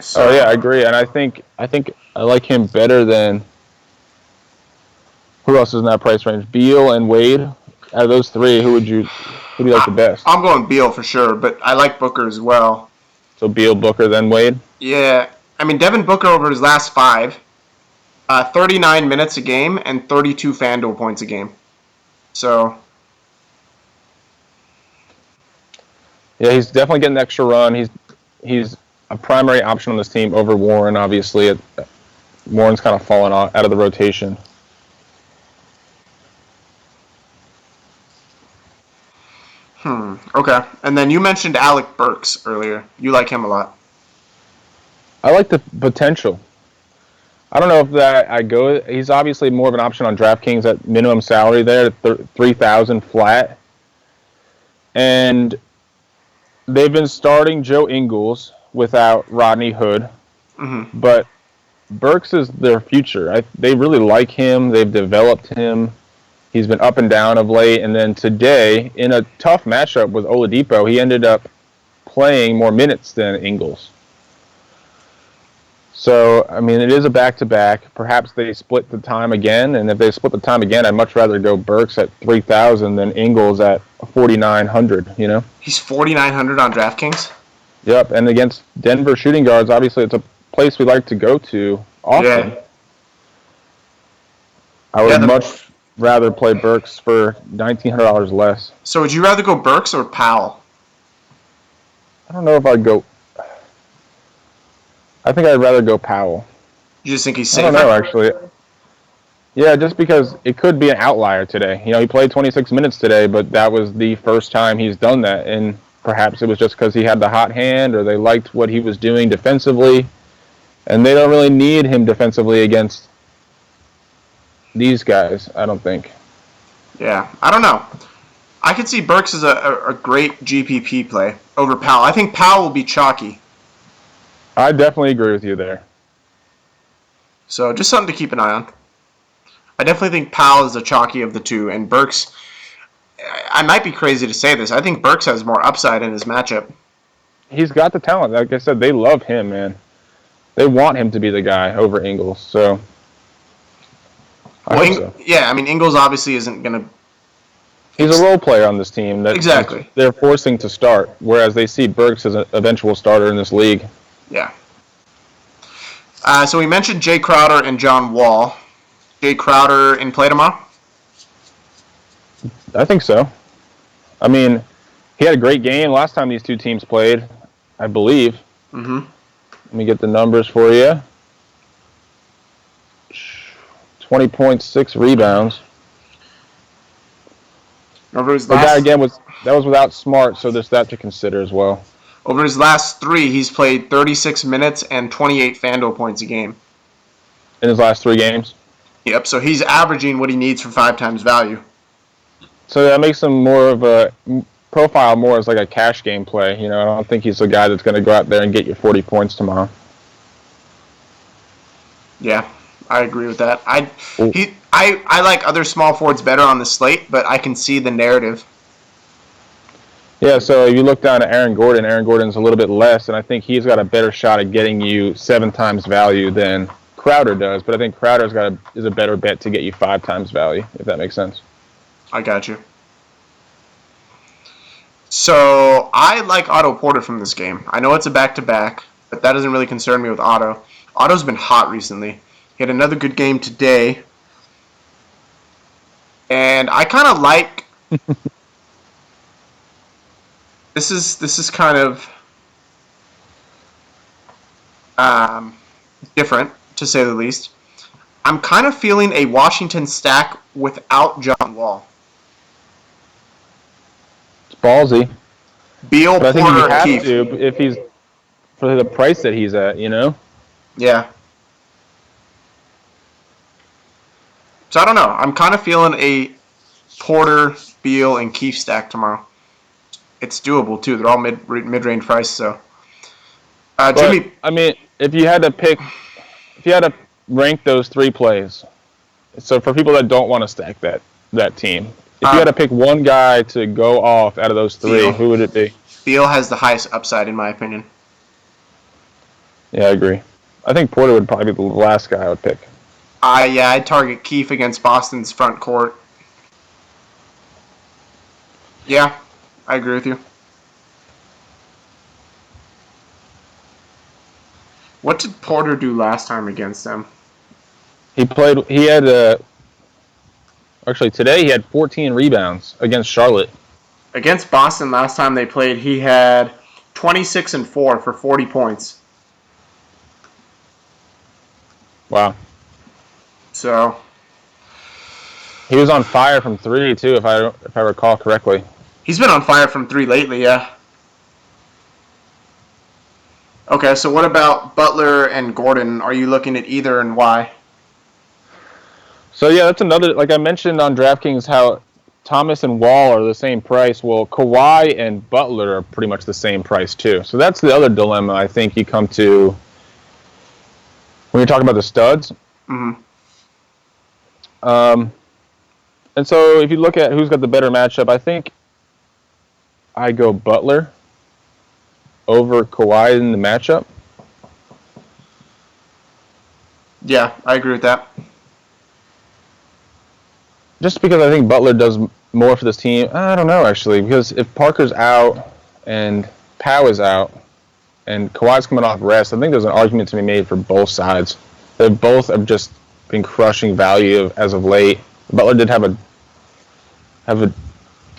Speaker 2: So, I agree, and I think I like him better than who else is in that price range? Beal and Wade. Out of those 3, who do you like the best?
Speaker 1: I'm going Beal for sure, but I like Booker as well.
Speaker 2: So Beal, Booker, then Wade?
Speaker 1: Yeah. I mean, Devin Booker over his last 5, 39 minutes a game and 32 Fan Duel points a game. So
Speaker 2: yeah, he's definitely getting extra run. He's a primary option on this team over Warren, obviously. Warren's kind of fallen out of the rotation.
Speaker 1: Okay. And then you mentioned Alec Burks earlier. You like him a lot.
Speaker 2: I like the potential. I don't know if that I go. He's obviously more of an option on DraftKings at minimum salary there, $3,000 flat. And they've been starting Joe Ingles without Rodney Hood.
Speaker 1: Mm-hmm.
Speaker 2: But Burks is their future. They really like him. They've developed him. He's been up and down of late. And then today, in a tough matchup with Oladipo, he ended up playing more minutes than Ingles. So, I mean, it is a back-to-back. Perhaps they split the time again, and if they split the time again, I'd much rather go Burks at 3,000 than Ingles at 4,900, you know?
Speaker 1: He's 4,900 on DraftKings?
Speaker 2: Yep, and against Denver shooting guards, obviously it's a place we like to go to often.
Speaker 1: Yeah.
Speaker 2: I would much rather play Burks for $1,900 less.
Speaker 1: So would you rather go Burks or Powell?
Speaker 2: I don't know if I'd go... I think I'd rather go Powell.
Speaker 1: You just think he's safer?
Speaker 2: I don't know, actually. Yeah, just because it could be an outlier today. You know, he played 26 minutes today, but that was the first time he's done that. And perhaps it was just because he had the hot hand or they liked what he was doing defensively. And they don't really need him defensively against these guys, I don't think.
Speaker 1: Yeah, I don't know. I could see Burks as a great GPP play over Powell. I think Powell will be chalky.
Speaker 2: I definitely agree with you there.
Speaker 1: So just something to keep an eye on. I definitely think Powell is the chalky of the two, and Burks, I might be crazy to say this, I think Burks has more upside in his matchup.
Speaker 2: He's got the talent. Like I said, they love him, man. They want him to be the guy over Ingles, so...
Speaker 1: Yeah, I mean, Ingles obviously isn't going to...
Speaker 2: He's a role player on this team that
Speaker 1: exactly.
Speaker 2: They're forcing to start, whereas they see Burks as an eventual starter in this league.
Speaker 1: Yeah. So we mentioned Jay Crowder and John Wall. Jay Crowder in play tomorrow?
Speaker 2: I think so. I mean, he had a great game last time these two teams played, I believe.
Speaker 1: Mm-hmm.
Speaker 2: Let me get the numbers for you. 20.6 rebounds. That was without Smart, so there's that to consider as well.
Speaker 1: Over his last three, he's played 36 minutes and 28 Fan Duel points a game.
Speaker 2: In his last 3 games?
Speaker 1: Yep, so he's averaging what he needs for 5 times value.
Speaker 2: So that makes him more of a profile more as like a cash game play. You know, I don't think he's a guy that's going to go out there and get you 40 points tomorrow.
Speaker 1: Yeah, I agree with that. I like other small forwards better on the slate, but I can see the narrative.
Speaker 2: Yeah, so if you look down at Aaron Gordon's a little bit less, and I think he's got a better shot at getting you 7 times value than Crowder does. But I think Crowder's is a better bet to get you 5 times value, if that makes sense.
Speaker 1: I got you. So I like Otto Porter from this game. I know it's a back-to-back, but that doesn't really concern me with Otto. Otto's been hot recently. He had another good game today. And I kind of like... This is kind of different, to say the least. I'm kind of feeling a Washington stack without John Wall.
Speaker 2: It's ballsy.
Speaker 1: Beal,
Speaker 2: but I think
Speaker 1: Porter,
Speaker 2: you have
Speaker 1: Keith.
Speaker 2: to if he's for the price that he's at, you know?
Speaker 1: Yeah. So I don't know. I'm kind of feeling a Porter, Beal, and Keith stack tomorrow. It's doable too. They're all mid-range price. So, Jimmy.
Speaker 2: I mean, if you had to rank those 3 plays, so for people that don't want to stack that team, if you had to pick one guy to go off out of those 3,
Speaker 1: Beal.
Speaker 2: who would it be?
Speaker 1: Beal has the highest upside in my opinion.
Speaker 2: Yeah, I agree. I think Porter would probably be the last guy I would pick.
Speaker 1: I'd target Keith against Boston's front court. Yeah. I agree with you. What did Porter do last time against them?
Speaker 2: Actually today he had 14 rebounds against Charlotte.
Speaker 1: Against Boston last time they played, he had 26 and 4 for 40 points.
Speaker 2: Wow.
Speaker 1: So
Speaker 2: he was on fire from 3 too, if I recall correctly.
Speaker 1: He's been on fire from 3 lately, yeah. Okay, so what about Butler and Gordon? Are you looking at either and why?
Speaker 2: So yeah, that's another, like I mentioned on DraftKings, how Thomas and Wall are the same price. Well, Kawhi and Butler are pretty much the same price too. So that's the other dilemma I think you come to when you're talking about the studs.
Speaker 1: Mm-hmm.
Speaker 2: And so if you look at who's got the better matchup, I think I go Butler. over Kawhi in the matchup.
Speaker 1: Yeah, I agree with that.
Speaker 2: Just because I think Butler does more for this team. I don't know, actually, because if Parker's out and Powell is out and Kawhi's coming off rest, I think there's an argument to be made for both sides. They both have just been crushing value as of late. Butler did have a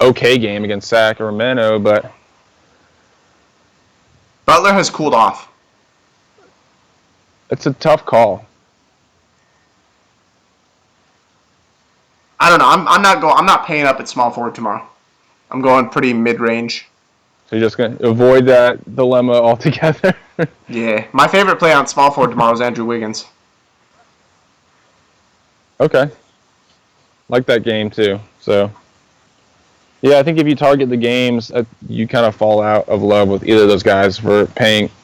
Speaker 2: okay game against Sacramento, but
Speaker 1: Butler has cooled off.
Speaker 2: it's a tough call.
Speaker 1: I don't know. I'm not paying up at small forward tomorrow. I'm going pretty mid-range.
Speaker 2: So you're just going to avoid that dilemma altogether?
Speaker 1: Yeah. My favorite play on small forward tomorrow is Andrew Wiggins.
Speaker 2: Okay. Like that game, too. So, yeah, I think if you target the games, you kind of fall out of love with either of those guys for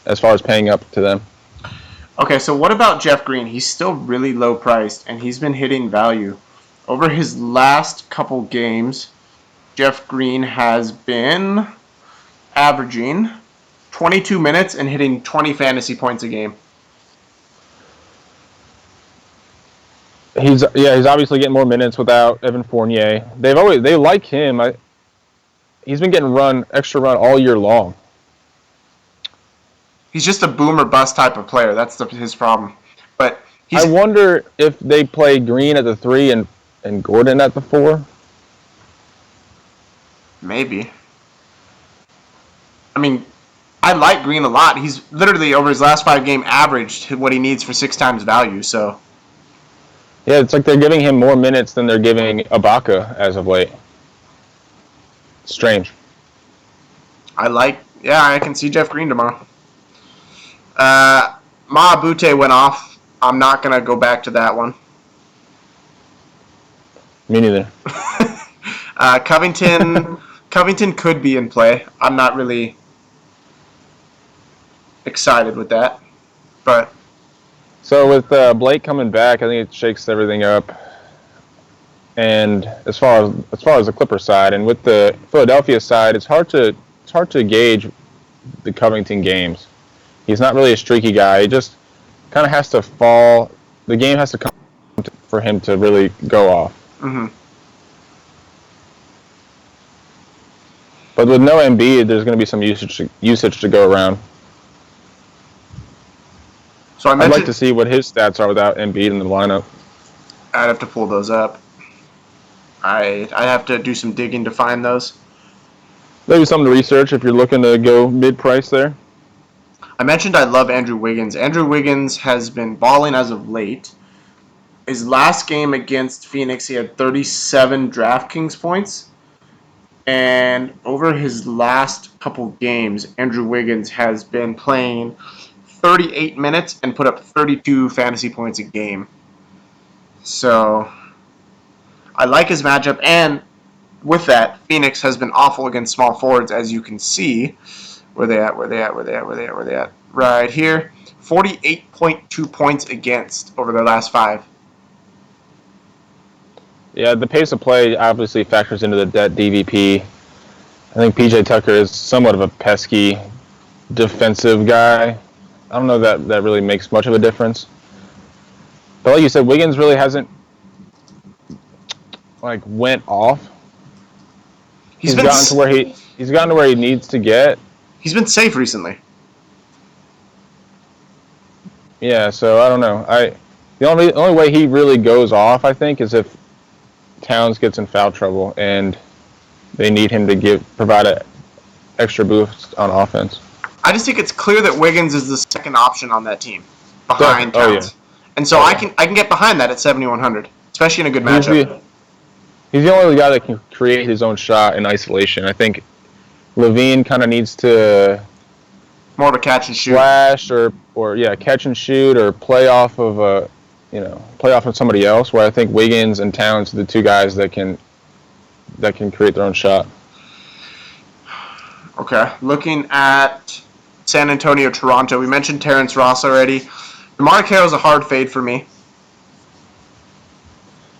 Speaker 2: as far as paying up to them.
Speaker 1: Okay, so what about Jeff Green? He's still really low priced, and he's been hitting value. Over his last couple games, Jeff Green has been averaging 22 minutes and hitting 20 fantasy points a game.
Speaker 2: He's obviously getting more minutes without Evan Fournier. They like him. He's been getting extra run all year long.
Speaker 1: He's just a boom or bust type of player. That's his problem. But
Speaker 2: I wonder if they play Green at the 3 and Gordon at the 4.
Speaker 1: Maybe. I mean, I like Green a lot. He's literally over his last 5 game averaged what he needs for 6 times value. So.
Speaker 2: Yeah, it's like they're giving him more minutes than they're giving Ibaka as of late. Strange.
Speaker 1: I can see Jeff Green tomorrow. Ma Abute went off. I'm not going to go back to that one.
Speaker 2: Me neither.
Speaker 1: Covington could be in play. I'm not really excited with that. But
Speaker 2: so with Blake coming back, I think it shakes everything up. And as far as the Clippers side, and with the Philadelphia side, it's hard to gauge the Covington games. He's not really a streaky guy. He just kind of has to fall. The game has to come for him to really go off.
Speaker 1: Mm-hmm.
Speaker 2: But with no Embiid, there's going to be some usage to go around. So I'd like to see what his stats are without Embiid in the lineup.
Speaker 1: I'd have to pull those up. I have to do some digging to find those.
Speaker 2: Maybe something to research if you're looking to go mid-price there.
Speaker 1: I mentioned I love Andrew Wiggins. Andrew Wiggins has been balling as of late. His last game against Phoenix, he had 37 DraftKings points. And over his last couple games, Andrew Wiggins has been playing 38 minutes and put up 32 fantasy points a game. So I like his matchup, and with that, Phoenix has been awful against small forwards, as you can see. Where they at? Right here. 48.2 points against over their last 5.
Speaker 2: Yeah, the pace of play obviously factors into the debt DVP. I think PJ Tucker is somewhat of a pesky defensive guy. I don't know that really makes much of a difference. But like you said, Wiggins really hasn't went off. He's gotten to where he needs to get.
Speaker 1: He's been safe recently.
Speaker 2: Yeah, so I don't know. The only way he really goes off, I think, is if Towns gets in foul trouble and they need him to provide an extra boost on offense.
Speaker 1: I just think it's clear that Wiggins is the second option on that team behind Towns.
Speaker 2: Oh, yeah.
Speaker 1: And so I can get behind that at 7,100, especially in a good matchup.
Speaker 2: He's the only guy that can create his own shot in isolation. I think Levine kind of needs to
Speaker 1: more of a catch and shoot,
Speaker 2: flash or catch and shoot, or play off of somebody else. Where I think Wiggins and Towns are the two guys that can create their own shot.
Speaker 1: Okay, looking at San Antonio, Toronto. We mentioned Terrence Ross already. DeMar Carroll's a hard fade for me.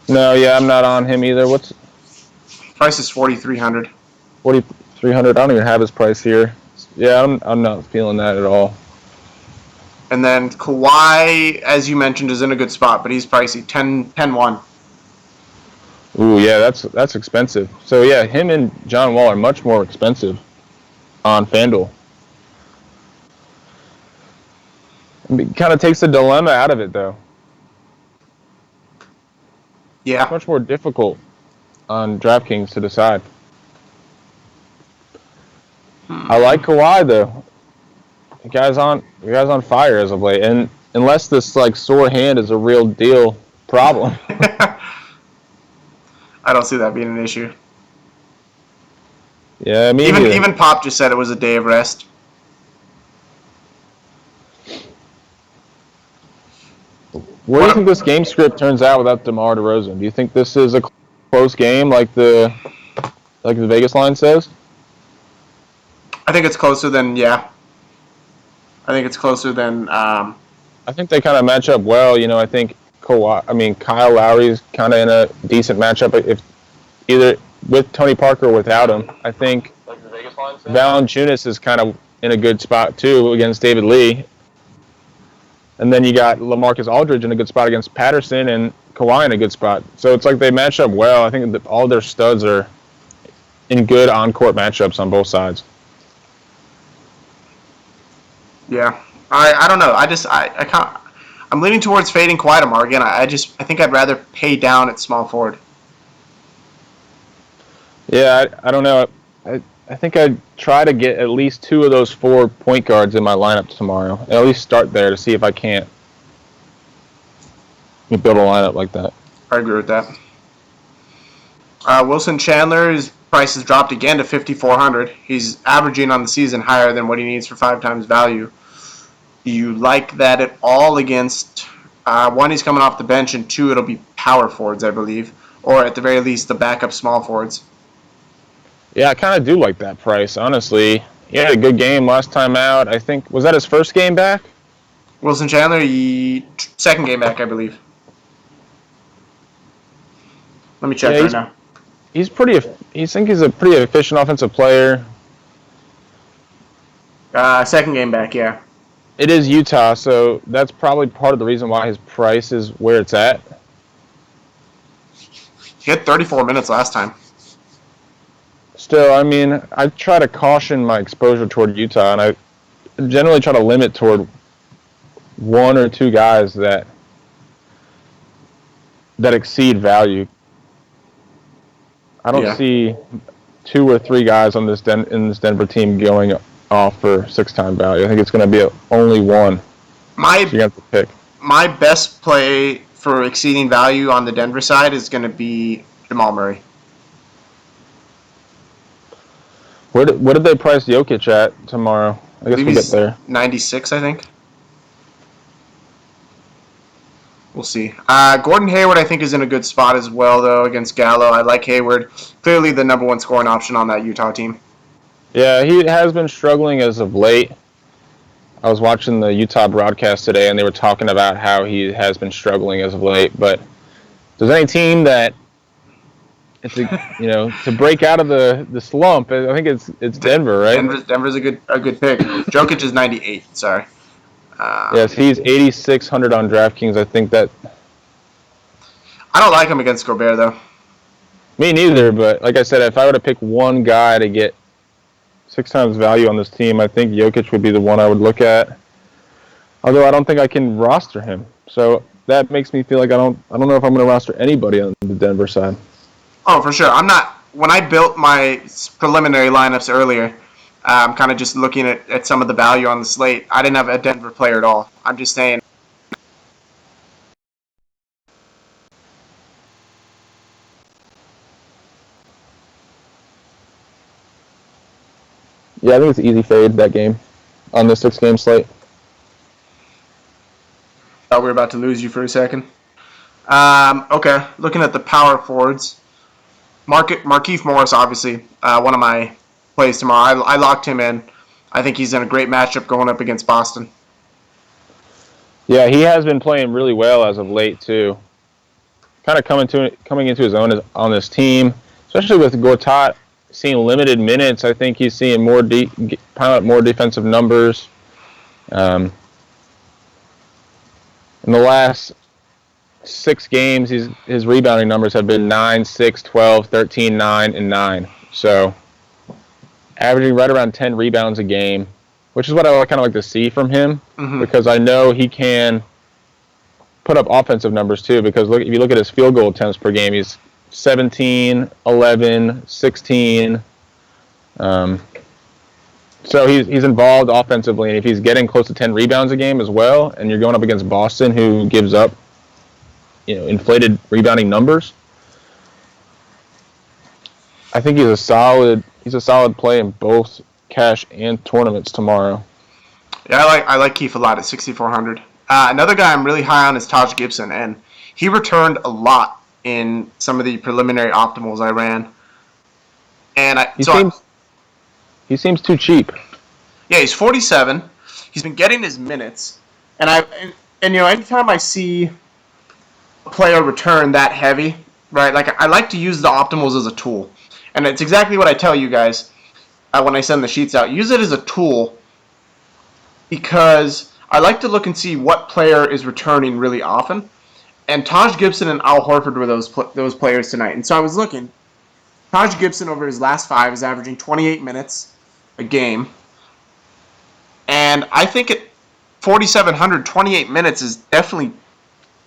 Speaker 2: No, yeah, I'm not on him either.
Speaker 1: Price is 4,300.
Speaker 2: 4,300. I don't even have his price here. Yeah, I'm not feeling that at all.
Speaker 1: And then Kawhi, as you mentioned, is in a good spot, but he's pricey, 10-1.
Speaker 2: Ooh, yeah, that's expensive. So yeah, him and John Wall are much more expensive on FanDuel. It kind of takes the dilemma out of it, though. It's
Speaker 1: Yeah.
Speaker 2: much more difficult on DraftKings to decide. I like Kawhi though. The guy's on fire as of late, and unless this like sore hand is a real deal problem.
Speaker 1: I don't see that being an issue.
Speaker 2: Yeah, me
Speaker 1: Even
Speaker 2: neither.
Speaker 1: even Pop just said it was a day of rest.
Speaker 2: Where do you think this game script turns out without DeMar DeRozan? Do you think this is a close game like the Vegas line says?
Speaker 1: I think it's closer than I think it's closer than
Speaker 2: I think they kind of match up well. I think Kyle Lowry's kind of in a decent matchup if either with Tony Parker or without him. I think Valanciunas is kind of in a good spot too against David Lee. And then you got LaMarcus Aldridge in a good spot against Patterson and Kawhi in a good spot. So it's like they match up well. I think that all their studs are in good on-court matchups on both sides.
Speaker 1: yeah. I don't know. I can't. I'm leaning towards fading Kawhi tomorrow again. I think I'd rather pay down at small forward.
Speaker 2: Yeah, I don't know. I think I'd try to get at least 2 of those 4 point guards in my lineup tomorrow. And at least start there to see if I can't build a lineup like that.
Speaker 1: I agree with that. Wilson Chandler, his price has dropped again to 5,400. He's averaging on the season higher than what he needs for 5 times value. Do you like that at all against, one, he's coming off the bench, and 2, it'll be power forwards, I believe, or at the very least, the backup small forwards.
Speaker 2: Yeah, I kind of do like that price, honestly. He had a good game last time out. I think, was that his first game back?
Speaker 1: Wilson Chandler, second game back, I believe. Let me check right now.
Speaker 2: I think he's a pretty efficient offensive player.
Speaker 1: Second game back, yeah.
Speaker 2: It is Utah, so that's probably part of the reason why his price is where it's at.
Speaker 1: He had 34 minutes last time.
Speaker 2: Still, I mean, I try to caution my exposure toward Utah, and I generally try to limit toward 1 or 2 guys that exceed value. I don't see 2 or 3 guys on in this Denver team going off for 6-time value. I think it's going to be only one. So you have to pick.
Speaker 1: My best play for exceeding value on the Denver side is going to be Jamal Murray.
Speaker 2: What did they price Jokic at tomorrow? I guess we'll get there.
Speaker 1: 96, I think. We'll see. Gordon Hayward, I think, is in a good spot as well, though, against Gallo. I like Hayward. Clearly the number 1 scoring option on that Utah team.
Speaker 2: Yeah, he has been struggling as of late. I was watching the Utah broadcast today, and they were talking about how he has been struggling as of late. But if there's any team that to break out of the slump, I think it's Denver, right?
Speaker 1: Denver's a good pick. Jokic is 98. Sorry.
Speaker 2: Yes, he's 8,600 on DraftKings. I think that.
Speaker 1: I don't like him against Gobert though.
Speaker 2: Me neither, but like I said, if I were to pick one guy to get 6 times value on this team, I think Jokic would be the one I would look at. Although I don't think I can roster him, so that makes me feel like I don't know if I'm going to roster anybody on the Denver side.
Speaker 1: Oh, for sure. I'm not. When I built my preliminary lineups earlier, I'm kind of just looking at some of the value on the slate. I didn't have a Denver player at all. I'm just saying.
Speaker 2: Yeah, I think it's easy fade that game on the 6-game slate.
Speaker 1: Thought we were about to lose you for a second. Okay, looking at the power forwards. Markieff Morris, obviously, one of my plays tomorrow. I locked him in. I think he's in a great matchup going up against Boston.
Speaker 2: Yeah, he has been playing really well as of late too. Kind of coming into his own on this team, especially with Gortat seeing limited minutes. I think he's seeing more more defensive numbers. In the last 6 games, his rebounding numbers have been 9, 6, 12, 13, 9, and 9. So averaging right around 10 rebounds a game, which is what I kind of like to see from him, because I know he can put up offensive numbers too, because if you look at his field goal attempts per game, he's 17, 11, 16. So he's involved offensively, and if he's getting close to 10 rebounds a game as well, and you're going up against Boston, who gives up inflated rebounding numbers, I think he's a solid play in both cash and tournaments tomorrow.
Speaker 1: Yeah, I like Keith a lot at 6,400. Another guy I'm really high on is Taj Gibson, and he returned a lot in some of the preliminary optimals I ran. And
Speaker 2: he seems too cheap.
Speaker 1: Yeah, he's 47. He's been getting his minutes, and anytime I see a player return that heavy, right? Like I like to use the optimals as a tool, and it's exactly what I tell you guys when I send the sheets out. Use it as a tool because I like to look and see what player is returning really often. And Taj Gibson and Al Horford were those players tonight. And so I was looking. Taj Gibson over his last 5 is averaging 28 minutes a game. And I think at 4,700, 28 minutes is definitely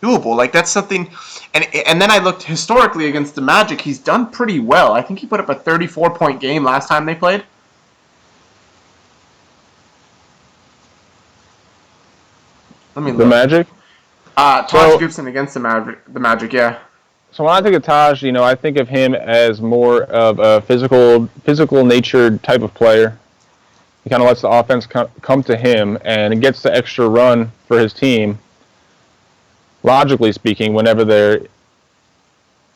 Speaker 1: doable. Like that's something. And then I looked historically against the Magic. He's done pretty well. I think he put up a 34-point game last time they played. Let me look.
Speaker 2: The Magic?
Speaker 1: Taj Gibson against the Magic, yeah.
Speaker 2: So when I think of Taj, I think of him as more of a physical natured type of player. He kind of lets the offense come to him, and it gets the extra run for his team, logically speaking, whenever there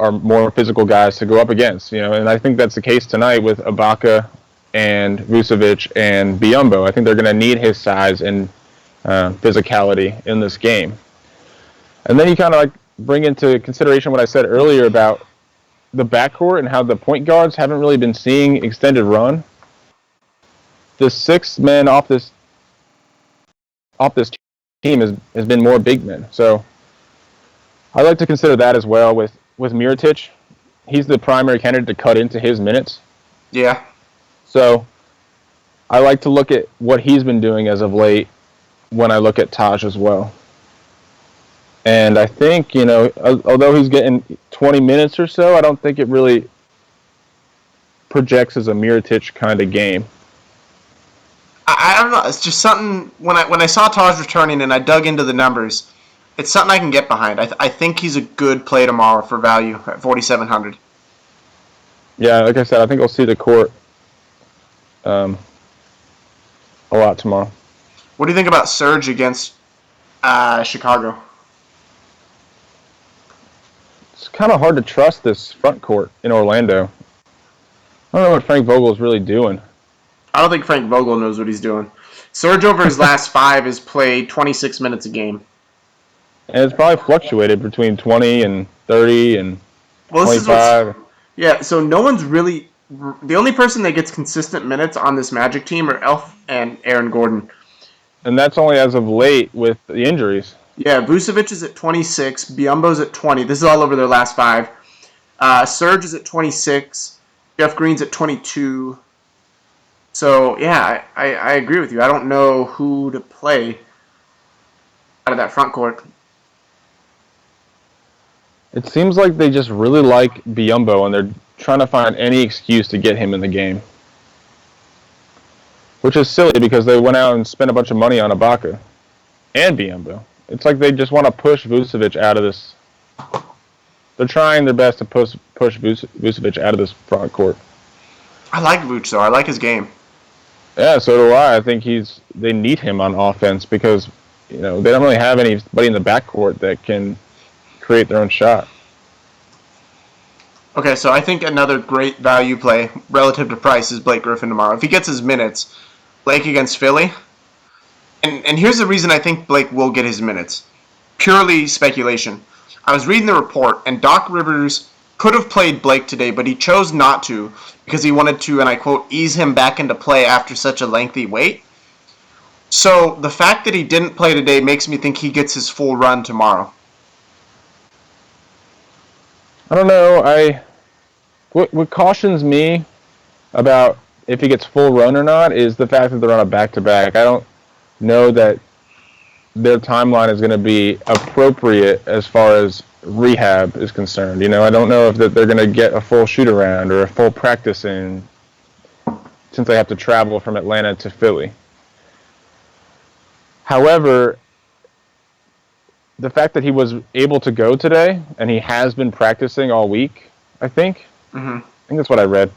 Speaker 2: are more physical guys to go up against. And I think that's the case tonight with Ibaka and Vucevic and Biyombo. I think they're going to need his size and physicality in this game. And then you kind of bring into consideration what I said earlier about the backcourt and how the point guards haven't really been seeing extended run. The 6th man off this team has been more big men. So I like to consider that as well with Mirotic. He's the primary candidate to cut into his minutes.
Speaker 1: Yeah.
Speaker 2: So I like to look at what he's been doing as of late when I look at Taj as well. And I think, although he's getting 20 minutes or so, I don't think it really projects as a Mirotic kind of game.
Speaker 1: I don't know. It's just something, when I saw Taj returning and I dug into the numbers, it's something I can get behind. I think he's a good play tomorrow for value at 4,700.
Speaker 2: Yeah, like I said, I think I'll see the court a lot tomorrow.
Speaker 1: What do you think about Serge against Chicago?
Speaker 2: It's kind of hard to trust this front court in Orlando. I don't know what Frank Vogel is really doing.
Speaker 1: I don't think Frank Vogel knows what he's doing. Serge over his last 5 has played 26 minutes a game.
Speaker 2: And it's probably fluctuated between 20 and 30 and 25.
Speaker 1: Yeah, so no one's really... The only person that gets consistent minutes on this Magic team are Elf and Aaron Gordon.
Speaker 2: And that's only as of late with the injuries.
Speaker 1: Yeah, Vucevic is at 26. Biyombo's at 20. This is all over their last 5. Serge is at 26. Jeff Green's at 22. So, yeah, I agree with you. I don't know who to play out of that front court.
Speaker 2: It seems like they just really like Biyombo, and they're trying to find any excuse to get him in the game. Which is silly because they went out and spent a bunch of money on Ibaka and Biyombo. It's like they just want to push Vucevic out of this. They're trying their best to push Vucevic out of this front court.
Speaker 1: I like Vuce, though. I like his game.
Speaker 2: Yeah, so do I. I think they need him on offense because they don't really have anybody in the backcourt that can create their own shot.
Speaker 1: Okay, so I think another great value play relative to price is Blake Griffin tomorrow. If he gets his minutes, Blake against Philly. And here's the reason I think Blake will get his minutes. Purely speculation. I was reading the report, and Doc Rivers could have played Blake today, but he chose not to because he wanted to, and I quote, ease him back into play after such a lengthy wait. So the fact that he didn't play today makes me think he gets his full run tomorrow.
Speaker 2: I don't know. What cautions me about if he gets full run or not is the fact that they're on a back-to-back. I don't know that their timeline is going to be appropriate as far as rehab is concerned. I don't know if that they're going to get a full shoot-around or a full practice in since they have to travel from Atlanta to Philly. However, the fact that he was able to go today and he has been practicing all week, I think that's what I read.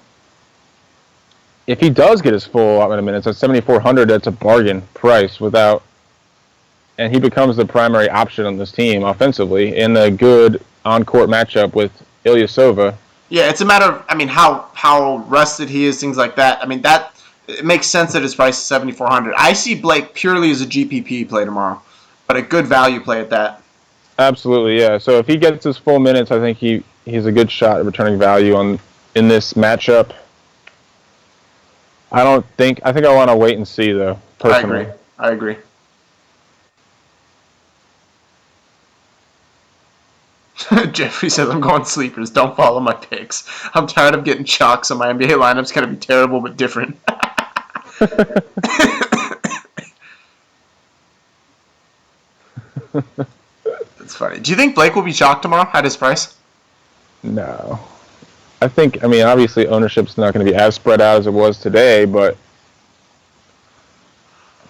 Speaker 2: If he does get his full allotment of minutes at 7,400, that's a bargain price and he becomes the primary option on this team offensively in a good on-court matchup with Ilyasova.
Speaker 1: Yeah, it's a matter of, how rested he is, things like that. It makes sense that his price is 7,400. I see Blake purely as a GPP play tomorrow, but a good value play at that.
Speaker 2: Absolutely, yeah. So if he gets his full minutes, I think he's a good shot at returning value in this matchup. I think I want to wait and see, though, personally.
Speaker 1: I agree. Jeffrey says, I'm going sleepers. Don't follow my picks. I'm tired of getting chalk, so my NBA lineup's going to be terrible but different. That's funny. Do you think Blake will be chalked tomorrow at his price?
Speaker 2: No. Obviously ownership's not going to be as spread out as it was today, but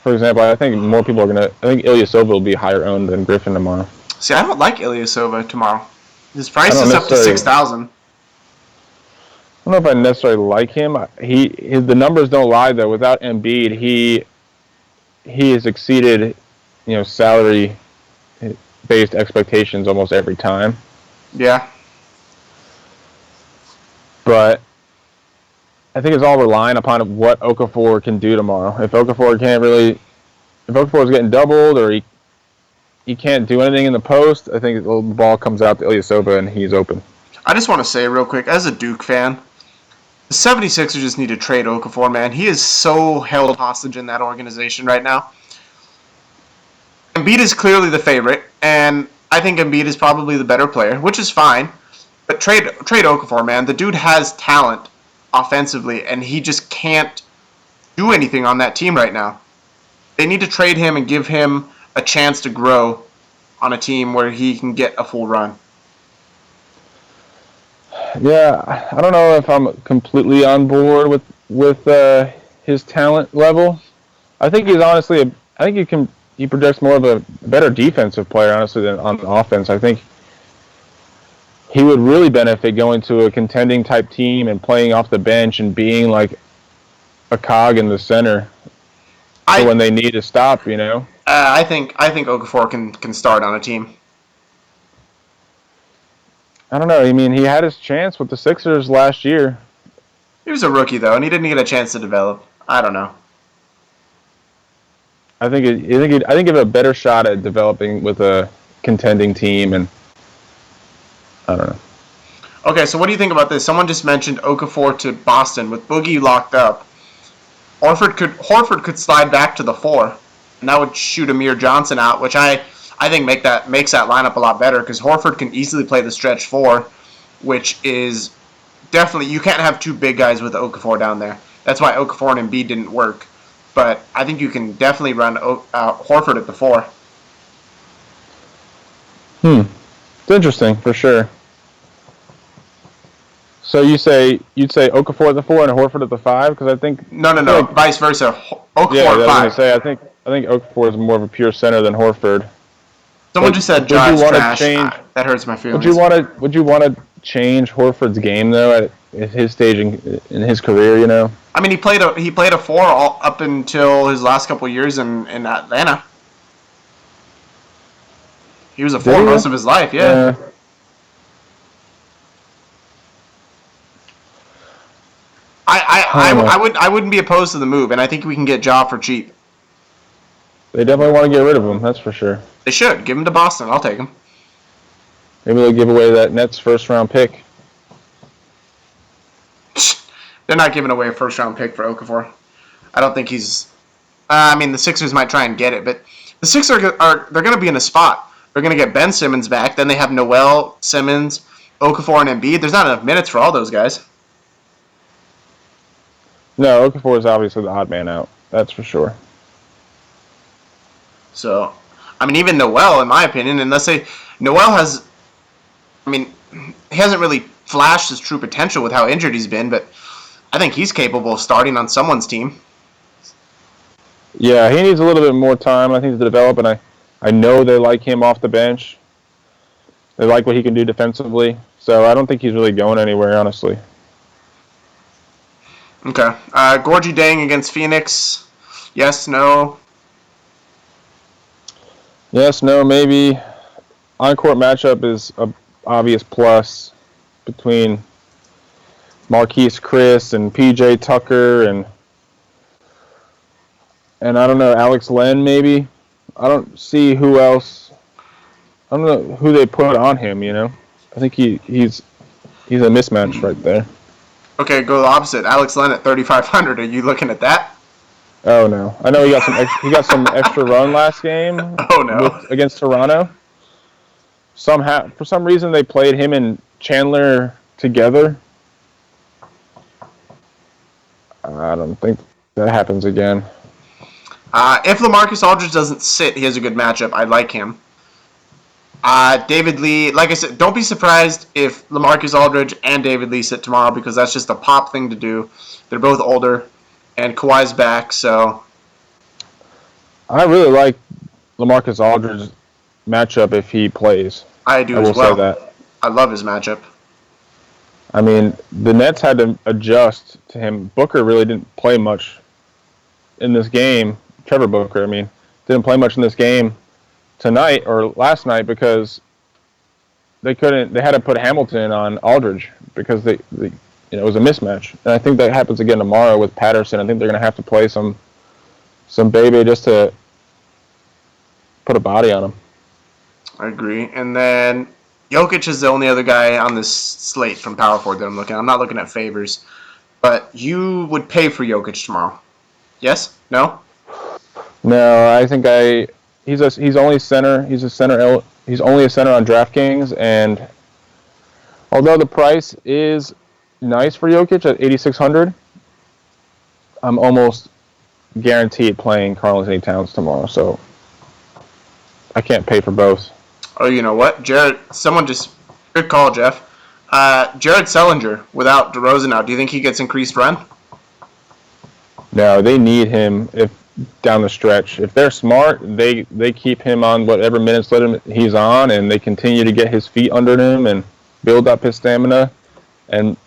Speaker 2: for example, I think more people are going to... I think Ilyasova will be higher owned than Griffin tomorrow.
Speaker 1: See, I don't like Ilyasova tomorrow. His price is up to 6,000.
Speaker 2: I don't know if I necessarily like him. The numbers don't lie, though. Without Embiid, he has exceeded, salary-based expectations almost every time.
Speaker 1: Yeah.
Speaker 2: But I think it's all relying upon what Okafor can do tomorrow. If Okafor is getting doubled or he can't do anything in the post, I think the ball comes out to Ilyasova and he's open.
Speaker 1: I just want to say real quick, as a Duke fan, the 76ers just need to trade Okafor, man. He is so held hostage in that organization right now. Embiid is clearly the favorite, and I think Embiid is probably the better player, which is fine. But trade Okafor, man. The dude has talent offensively, and he just can't do anything on that team right now. They need to trade him and give him a chance to grow on a team where he can get a full run.
Speaker 2: Yeah, I don't know if I'm completely on board with his talent level. I think he's honestly, he projects more of a better defensive player, honestly, than on offense. I think he would really benefit going to a contending type team and playing off the bench and being like a cog in the center when they need to stop,
Speaker 1: I think Okafor can start on a team.
Speaker 2: I don't know. He had his chance with the Sixers last year.
Speaker 1: He was a rookie though, and he didn't get a chance to develop. I don't know.
Speaker 2: I think he have a better shot at developing with a contending team, and I don't know.
Speaker 1: Okay, so what do you think about this? Someone just mentioned Okafor to Boston with Boogie locked up. Horford could slide back to the 4, and that would shoot Amir Johnson out, which I think makes that lineup a lot better because Horford can easily play the stretch 4, which is definitely, you can't have two big guys with Okafor down there. That's why Okafor and Embiid didn't work. But I think you can definitely run Horford at the 4.
Speaker 2: It's interesting for sure. So you'd say Okafor at the 4 and Horford at the 5? Because I think
Speaker 1: no, vice versa. Okafor
Speaker 2: at 5. I was
Speaker 1: gonna
Speaker 2: say I think Okafor is more of a pure center than Horford.
Speaker 1: Someone just said Josh trash. That hurts my feelings.
Speaker 2: Would you want to change Horford's game though at his stage in his career?
Speaker 1: He played a 4 all up until his last couple of years in Atlanta. He was a 4 most of his life. Yeah. I wouldn't be opposed to the move, and I think we can get Ja for cheap.
Speaker 2: They definitely want to get rid of him, that's for sure.
Speaker 1: They should. Give him to Boston. I'll take him.
Speaker 2: Maybe they'll give away that Nets first-round pick.
Speaker 1: They're not giving away a first-round pick for Okafor. I don't think he's... the Sixers might try and get it, but the Sixers they're going to be in a spot. They're going to get Ben Simmons back. Then they have Noel, Simmons, Okafor, and Embiid. There's not enough minutes for all those guys.
Speaker 2: No, Okafor is obviously the odd man out. That's for sure.
Speaker 1: So, even Noel, in my opinion, Noel has... he hasn't really flashed his true potential with how injured he's been, but I think he's capable of starting on someone's team.
Speaker 2: Yeah, he needs a little bit more time, I think, to develop, and I know they like him off the bench. They like what he can do defensively, so I don't think he's really going anywhere, honestly.
Speaker 1: Okay. Gorgie Dang against Phoenix. Yes, no?
Speaker 2: Yes, no, maybe. On-court matchup is an obvious plus between Marquise Chris and PJ Tucker and I don't know, Alex Len maybe. I don't see who else. I don't know who they put on him, I think he's a mismatch right there.
Speaker 1: Okay, go the opposite. Alex Len at 3,500. Are you looking at that?
Speaker 2: Oh no! I know he got some extra run last game.
Speaker 1: Oh no!
Speaker 2: Against Toronto. For some reason they played him and Chandler together. I don't think that happens again.
Speaker 1: If LaMarcus Aldridge doesn't sit, he has a good matchup. I like him. David Lee, like I said, don't be surprised if LaMarcus Aldridge and David Lee sit tomorrow because that's just a pop thing to do. They're both older, and Kawhi's back, so...
Speaker 2: I really like LaMarcus Aldridge's matchup if he plays.
Speaker 1: I do as well. I will say that. I love his matchup.
Speaker 2: The Nets had to adjust to him. Booker really didn't play much in this game. Trevor Booker, didn't play much in this game tonight or last night because they had to put Hamilton on Aldridge because it was a mismatch. And I think that happens again tomorrow with Patterson. I think they're going to have to play some baby just to put a body on him.
Speaker 1: I agree. And then Jokic is the only other guy on this slate from power forward that I'm looking at. I'm not looking at favors. But you would pay for Jokic tomorrow. Yes? No?
Speaker 2: No, I think he's only center. He's a center. He's only a center on DraftKings, and although the price is nice for Jokic at 8,600, I'm almost guaranteed playing Karl-Anthony Towns tomorrow, so I can't pay for both.
Speaker 1: Oh, you know what, Jared? Good call, Jeff. Jared Sellinger without DeRozan out. Do you think he gets increased run?
Speaker 2: No, they need him down the stretch. If they're smart, they keep him on whatever minutes he's on, and they continue to get his feet under him and build up his stamina. And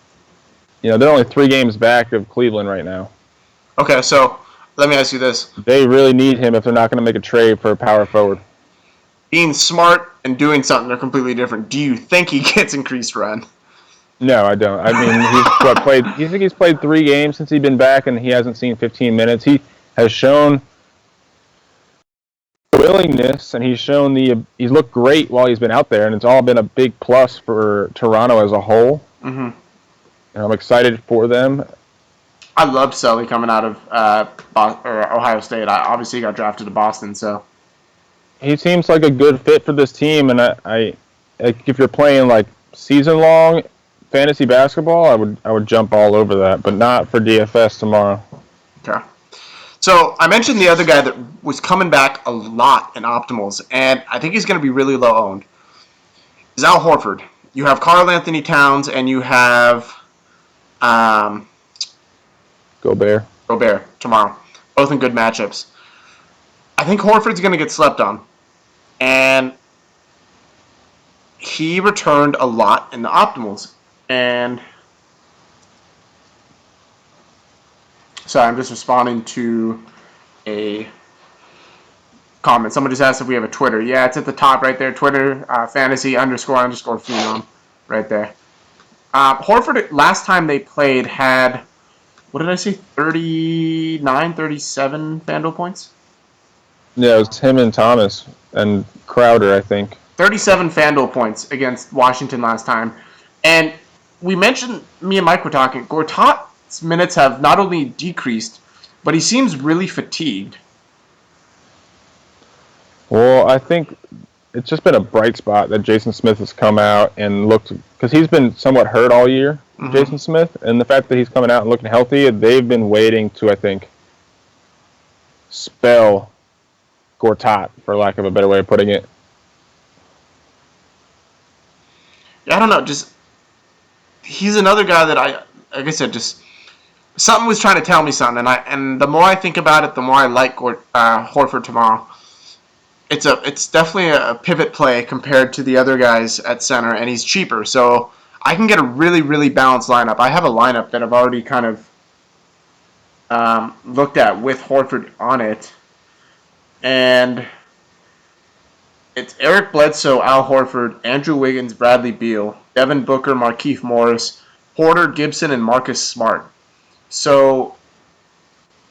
Speaker 2: they're only 3 games back of Cleveland right now.
Speaker 1: Okay, so let me ask you this:
Speaker 2: they really need him if they're not going to make a trade for a power forward.
Speaker 1: Being smart and doing something are completely different. Do you think he gets increased run?
Speaker 2: No, I don't. He's played 3 games since he's been back, and he hasn't seen 15 minutes. He has shown willingness, and he's looked great while he's been out there, and it's all been a big plus for Toronto as a whole.
Speaker 1: Mm-hmm.
Speaker 2: And I'm excited for them.
Speaker 1: I love Sully coming out of Ohio State. Obviously, he got drafted to Boston, so
Speaker 2: he seems like a good fit for this team. And I if you're playing like season-long fantasy basketball, I would jump all over that, but not for DFS tomorrow.
Speaker 1: Okay. So I mentioned the other guy that was coming back a lot in optimals, and I think he's going to be really low owned. Is Al Horford. You have Karl-Anthony Towns, and you have
Speaker 2: Gobert
Speaker 1: tomorrow. Both in good matchups. I think Horford's going to get slept on. And he returned a lot in the optimals. And sorry, I'm just responding to a comment. Someone just asked if we have a Twitter. Yeah, it's at the top right there. Twitter, fantasy __phenom right there. Horford, last time they played, had, what did I say, 37 FanDuel points?
Speaker 2: Yeah, it was him and Thomas and Crowder, I think.
Speaker 1: 37 FanDuel points against Washington last time. And we mentioned, me and Mike were talking, Gortat His minutes have not only decreased, but he seems really fatigued.
Speaker 2: Well, I think it's just been a bright spot that Jason Smith has come out and looked, because he's been somewhat hurt all year, Jason Smith, and the fact that he's coming out and looking healthy, they've been waiting to, I think, spell Gortat, for lack of a better way of putting it.
Speaker 1: Yeah, I don't know. Just he's another guy that like I said, just something was trying to tell me something, and the more I think about it, the more I like Horford tomorrow. It's definitely a pivot play compared to the other guys at center, and he's cheaper, so I can get a really, really balanced lineup. I have a lineup that I've already kind of looked at with Horford on it, and it's Eric Bledsoe, Al Horford, Andrew Wiggins, Bradley Beal, Devin Booker, Markieff Morris, Porter, Gibson, and Marcus Smart. So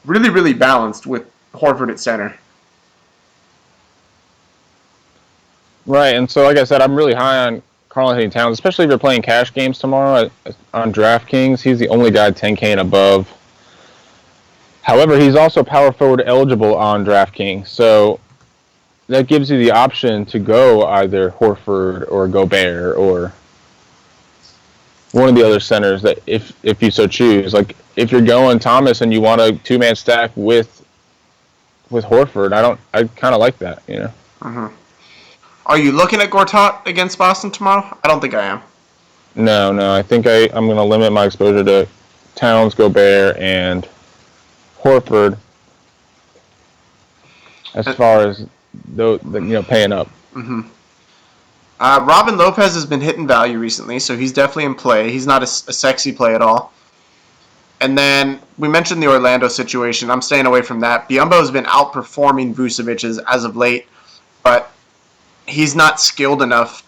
Speaker 1: really, really balanced with Horford at center.
Speaker 2: Right, and so like I said, I'm really high on Karl-Anthony Towns, especially if you're playing cash games tomorrow on DraftKings. He's the only guy 10K and above. However, he's also power forward eligible on DraftKings, so that gives you the option to go either Horford or Gobert or one of the other centers that if you so choose. Like if you're going Thomas and you want a two-man stack with Horford, I kind of like that, you know.
Speaker 1: Mm-hmm. Are you looking at Gortat against Boston tomorrow? I don't think I am.
Speaker 2: No. I think I'm going to limit my exposure to Towns, Gobert, and Horford as far as paying up.
Speaker 1: Mm-hmm. Robin Lopez has been hitting value recently, so he's definitely in play. He's not a sexy play at all. And then we mentioned the Orlando situation. I'm staying away from that. Biyombo has been outperforming Vucevic as of late, but he's not skilled enough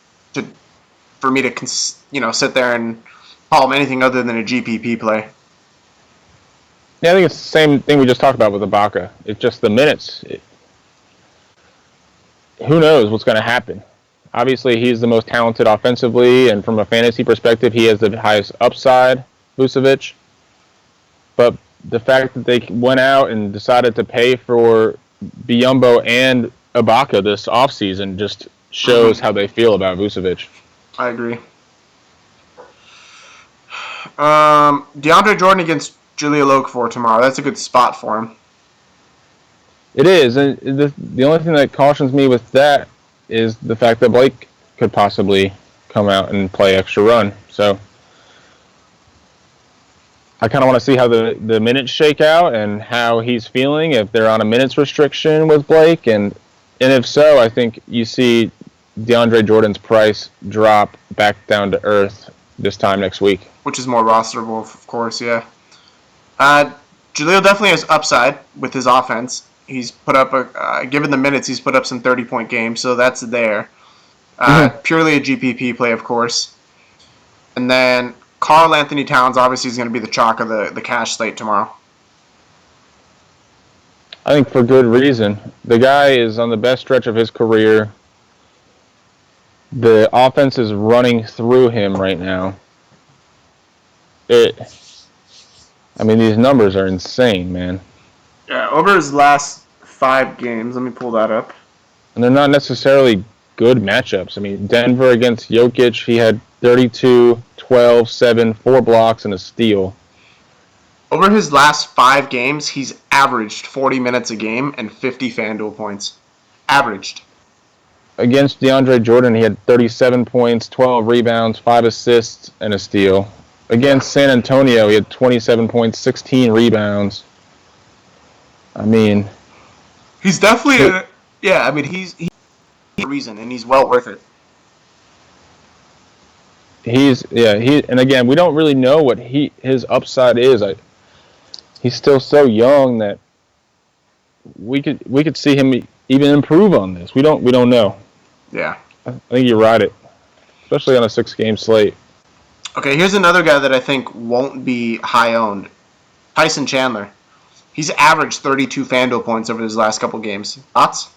Speaker 1: for me to sit there and call him anything other than a GPP play.
Speaker 2: Yeah, I think it's the same thing we just talked about with Ibaka. It's just the minutes. Who knows what's going to happen? Obviously, he's the most talented offensively, and from a fantasy perspective, he has the highest upside, Vucevic. But the fact that they went out and decided to pay for Biyombo and Ibaka this offseason just shows how they feel about Vucevic.
Speaker 1: I agree. DeAndre Jordan against Jahlil Okafor tomorrow. That's a good spot for him.
Speaker 2: It is. And the only thing that cautions me with that is the fact that Blake could possibly come out and play extra run. So I kind of want to see how the minutes shake out and how he's feeling, if they're on a minutes restriction with Blake. And if so, I think you see DeAndre Jordan's price drop back down to earth this time next week.
Speaker 1: Which is more rosterable, of course, yeah. Jahlil definitely has upside with his offense. He's put up, given the minutes, he's put up some 30-point games, so that's there. Purely a GPP play, of course. And then Karl-Anthony Towns obviously is going to be the chalk of the cash slate tomorrow.
Speaker 2: I think for good reason. The guy is on the best stretch of his career. The offense is running through him right now. These numbers are insane, man.
Speaker 1: Yeah, over his last 5 games, let me pull that up.
Speaker 2: And they're not necessarily good matchups. I mean, Denver against Jokic, he had 32, 12, 7, 4 blocks, and a steal.
Speaker 1: Over his last 5 games, he's averaged 40 minutes a game and 50 FanDuel points. Averaged.
Speaker 2: Against DeAndre Jordan, he had 37 points, 12 rebounds, 5 assists, and a steal. Against San Antonio, he had 27 points, 16 rebounds. I mean,
Speaker 1: he's definitely he's a reason, and he's well worth it.
Speaker 2: And again, we don't really know what his upside is. He's still so young that we could see him even improve on this. We don't know.
Speaker 1: Yeah,
Speaker 2: I think you ride it, especially on a 6-game slate.
Speaker 1: Okay, here's another guy that I think won't be high owned. Tyson Chandler. He's averaged 32 FanDuel points over his last couple games. Thoughts?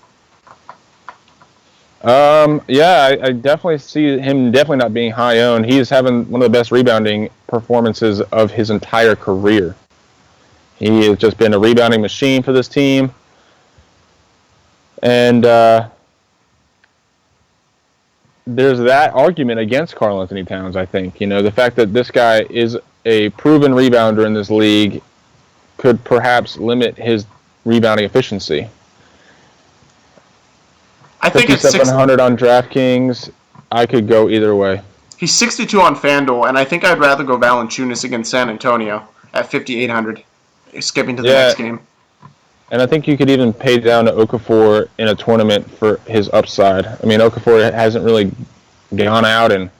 Speaker 2: Yeah, I definitely see him definitely not being high owned. He's having one of the best rebounding performances of his entire career. He has just been a rebounding machine for this team. And there's that argument against Karl Anthony Towns, I think. You know, the fact that this guy is a proven rebounder in this league could perhaps limit his rebounding efficiency.
Speaker 1: I think it's
Speaker 2: 5,700 on DraftKings. I could go either way.
Speaker 1: He's 62 on FanDuel, and I think I'd rather go Valanciunas against San Antonio at 5,800, skipping to the next game.
Speaker 2: And I think you could even pay down to Okafor in a tournament for his upside. I mean, Okafor hasn't really gone out and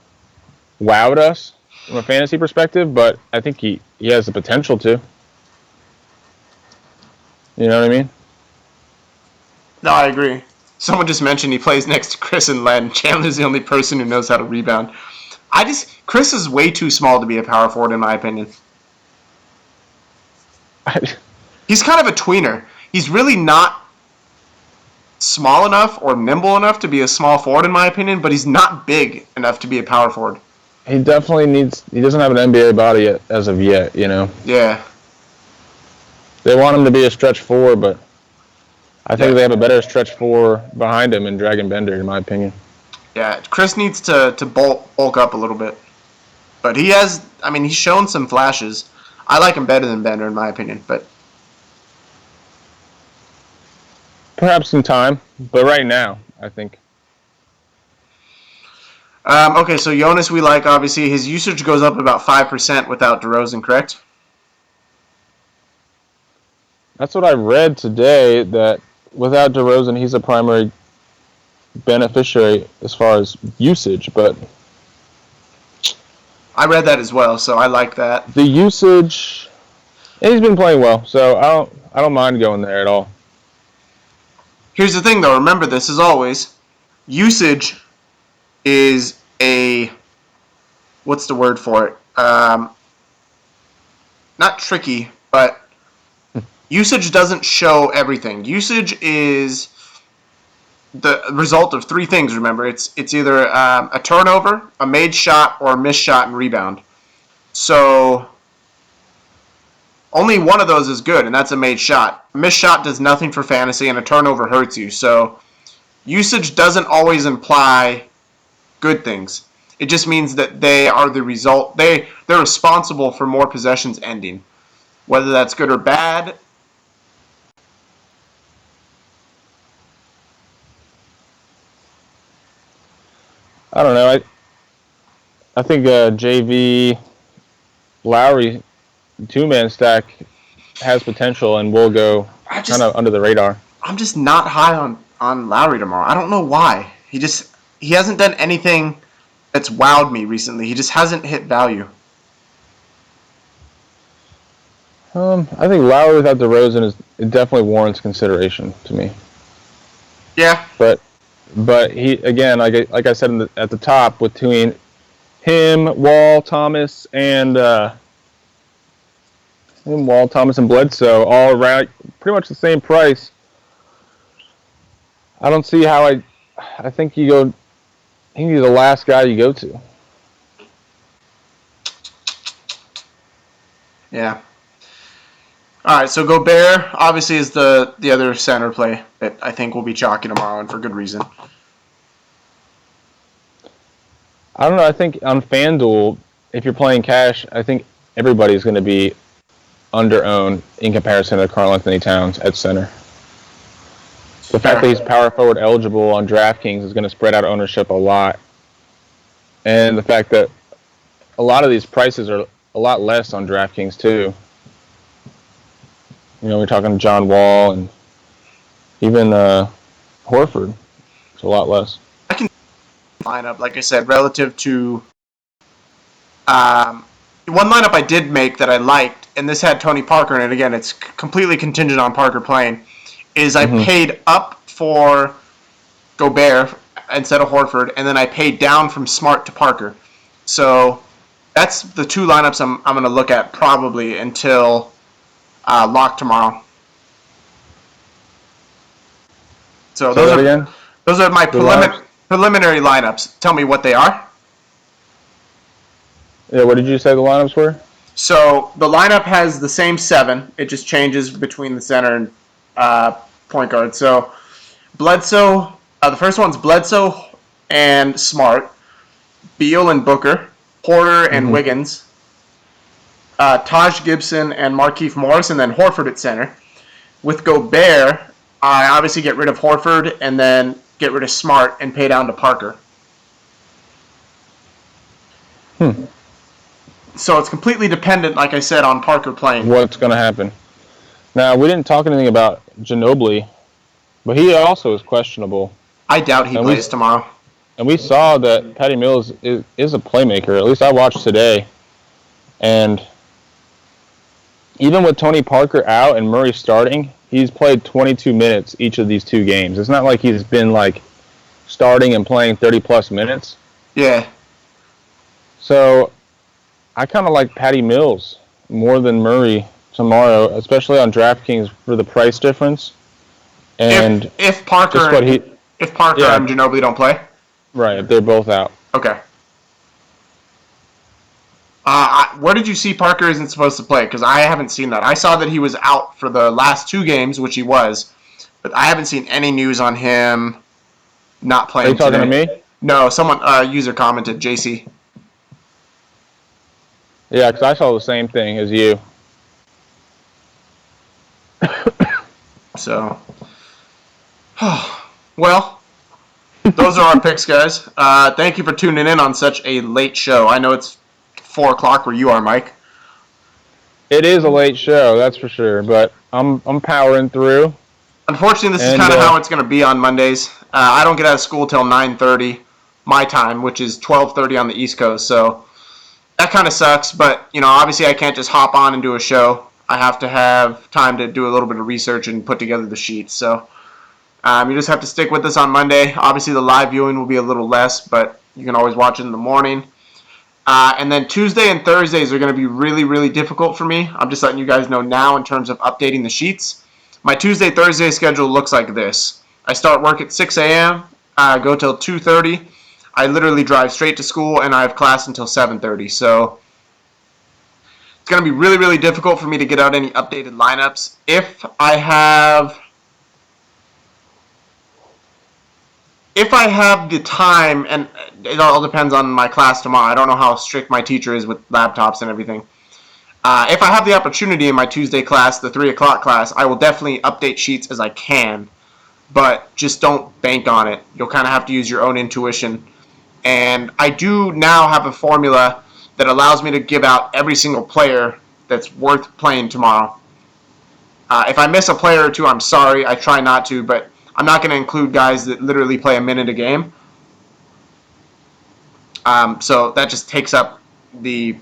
Speaker 2: wowed us from a fantasy perspective, but I think he has the potential to. You know what I mean?
Speaker 1: No, I agree. Someone just mentioned he plays next to Chris and Len. Chandler's the only person who knows how to rebound. Chris is way too small to be a power forward, in my opinion. He's kind of a tweener. He's really not small enough or nimble enough to be a small forward, in my opinion, but he's not big enough to be a power forward.
Speaker 2: He definitely he doesn't have an NBA body as of yet, you know?
Speaker 1: Yeah.
Speaker 2: They want him to be a stretch four, but I think they have a better stretch four behind him in Dragon Bender, in my opinion.
Speaker 1: Yeah, Chris needs to bulk up a little bit. But he's shown some flashes. I like him better than Bender, in my opinion, but
Speaker 2: perhaps some time, but right now, I think.
Speaker 1: Okay, so Jonas we like, obviously. His usage goes up about 5% without DeRozan, correct?
Speaker 2: That's what I read today, that without DeRozan, he's a primary beneficiary as far as usage, but
Speaker 1: I read that as well, so I like that.
Speaker 2: The usage, he's been playing well, so I don't mind going there at all.
Speaker 1: Here's the thing, though. Remember this, as always. Usage is what's the word for it? Not tricky, but usage doesn't show everything. Usage is the result of three things, remember. It's either a turnover, a made shot, or a missed shot and rebound. So only one of those is good, and that's a made shot. A missed shot does nothing for fantasy, and a turnover hurts you. So usage doesn't always imply good things. It just means that they are the result. They're responsible for more possessions ending. Whether that's good or bad,
Speaker 2: I don't know. I think JV Lowry two-man stack has potential and will go kind of under the radar.
Speaker 1: I'm just not high on Lowry tomorrow. I don't know why. He hasn't done anything that's wowed me recently. He just hasn't hit value.
Speaker 2: I think Lowry without DeRozan it definitely warrants consideration to me.
Speaker 1: Yeah.
Speaker 2: But he, again, like I said at the top, between him, Wall, Thomas, and Bledsoe, all around pretty much the same price. I don't see how I think he's the last guy you go to.
Speaker 1: Yeah. All right, so Gobert obviously is the other center play that I think will be chalky tomorrow, and for good reason.
Speaker 2: I don't know. I think on FanDuel, if you're playing cash, I think everybody's going to be under-owned in comparison to Karl Anthony Towns at center. The fact that he's power forward eligible on DraftKings is going to spread out ownership a lot. And the fact that a lot of these prices are a lot less on DraftKings too. You know, we're talking John Wall and even Horford. It's a lot less.
Speaker 1: I can lineup, like I said, relative to one lineup I did make that I liked, and this had Tony Parker in it. Again, it's completely contingent on Parker playing. Is I paid up for Gobert instead of Horford, and then I paid down from Smart to Parker. So that's the two lineups I'm going to look at probably until lock tomorrow. So those are my preliminary. preliminary lineups. Tell me what they are.
Speaker 2: Yeah, what did you say the lineups were?
Speaker 1: So the lineup has the same 7. It just changes between the center and point guard. So Bledsoe, the first one's Bledsoe and Smart, Beal and Booker, Porter and Wiggins, Taj Gibson and Markieff Morris, and then Horford at center. With Gobert, I obviously get rid of Horford and then get rid of Smart and pay down to Parker. So it's completely dependent, like I said, on Parker playing.
Speaker 2: What's going to happen? Now, we didn't talk anything about Ginobili, but he also is questionable.
Speaker 1: I doubt he plays tomorrow.
Speaker 2: And we saw that Patty Mills is a playmaker. At least I watched today. And even with Tony Parker out and Murray starting, he's played 22 minutes each of these 2 games. It's not like he's been like starting and playing 30-plus minutes.
Speaker 1: Yeah.
Speaker 2: So I kind of like Patty Mills more than Murray tomorrow, especially on DraftKings for the price difference. And
Speaker 1: if Parker and Ginobili don't play?
Speaker 2: Right, if they're both out.
Speaker 1: Okay. Where did you see Parker isn't supposed to play? Because I haven't seen that. I saw that he was out for the last 2 games, which he was, but I haven't seen any news on him not playing.
Speaker 2: Are you talking
Speaker 1: today.
Speaker 2: to me?
Speaker 1: No, someone user commented, JC.
Speaker 2: Yeah, because I saw the same thing as you.
Speaker 1: So, well, those are our picks, guys. Thank you for tuning in on such a late show. I know it's 4 o'clock where you are, Mike.
Speaker 2: It is a late show, that's for sure, but I'm powering through.
Speaker 1: Unfortunately, this is kind of how it's going to be on Mondays. I don't get out of school till 9:30 my time, which is 12:30 on the East Coast, so that kind of sucks, but, obviously I can't just hop on and do a show. I have to have time to do a little bit of research and put together the sheets, so you just have to stick with us on Monday. Obviously, the live viewing will be a little less, but you can always watch it in the morning. And then Tuesday and Thursdays are going to be really, really difficult for me. I'm just letting you guys know now in terms of updating the sheets. My Tuesday-Thursday schedule looks like this. I start work at 6 a.m., go till 2:30. I literally drive straight to school, and I have class until 7:30. So it's going to be really, really difficult for me to get out any updated lineups. If I have the time, and it all depends on my class tomorrow. I don't know how strict my teacher is with laptops and everything. If I have the opportunity in my Tuesday class, the 3 o'clock class, I will definitely update sheets as I can, but just don't bank on it. You'll kind of have to use your own intuition. And I do now have a formula that allows me to give out every single player that's worth playing tomorrow. If I miss a player or two, I'm sorry. I try not to, but I'm not going to include guys that literally play a minute a game. So that just takes up the,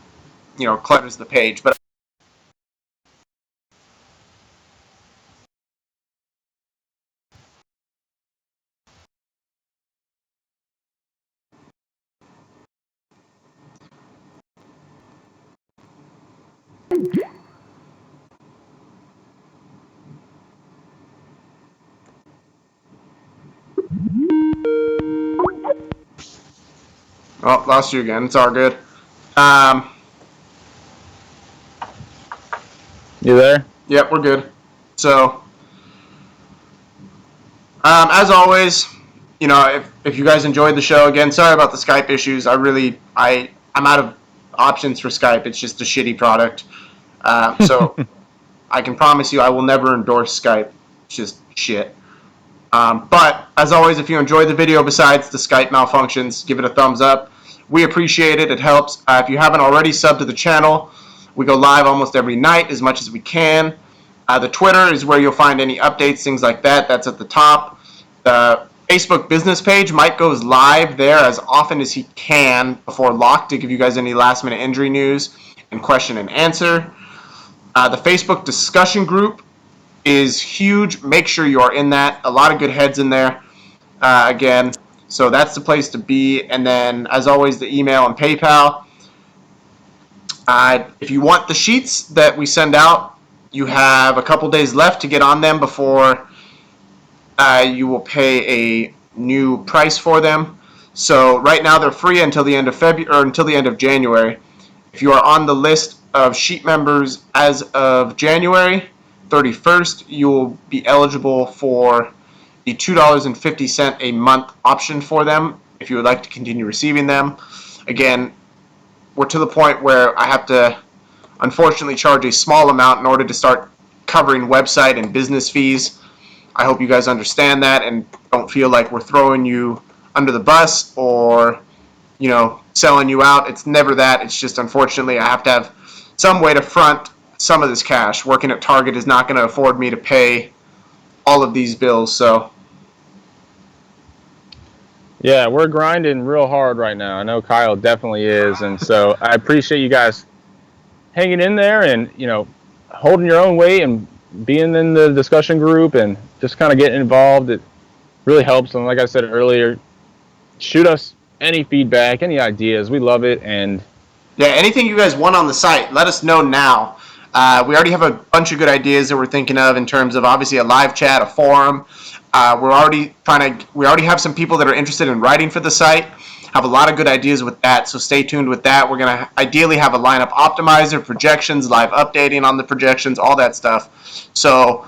Speaker 1: clutters the page. But oh, lost you again. It's all good.
Speaker 2: You there?
Speaker 1: Yep, we're good. So, as always, if you guys enjoyed the show, again, sorry about the Skype issues. I'm out of options for Skype. It's just a shitty product. So I can promise you I will never endorse Skype. It's just shit. But, as always, if you enjoyed the video besides the Skype malfunctions, give it a thumbs up. We appreciate it. It helps. If you haven't already subbed to the channel, we go live almost every night as much as we can. The Twitter is where you'll find any updates, things like that. That's at the top. The Facebook business page, Mike goes live there as often as he can before lock to give you guys any last-minute injury news and question and answer. The Facebook discussion group is huge. Make sure you are in that. A lot of good heads in there. Again, so that's the place to be. And then, as always, the email and PayPal. If you want the sheets that we send out, you have a couple days left to get on them before you will pay a new price for them. So right now they're free until the end of February or until the end of January. If you are on the list of sheet members as of January 31st, you will be eligible for the $2.50 a month option for them if you would like to continue receiving them. Again, we're to the point where I have to unfortunately charge a small amount in order to start covering website and business fees. I hope you guys understand that and don't feel like we're throwing you under the bus or, selling you out. It's never that. It's just unfortunately I have to have some way to front some of this cash. Working at Target is not going to afford me to pay all of these bills, so.
Speaker 2: Yeah, we're grinding real hard right now. I know Kyle definitely is, and so I appreciate you guys hanging in there and holding your own weight and being in the discussion group and just kind of getting involved. It really helps. And like I said earlier, shoot us any feedback, any ideas. We love it. And
Speaker 1: yeah, anything you guys want on the site, let us know now. We already have a bunch of good ideas that we're thinking of in terms of obviously a live chat, a forum. We already have some people that are interested in writing for the site. Have a lot of good ideas with that, so stay tuned with that. We're going to ideally have a lineup optimizer, projections, live updating on the projections, all that stuff. So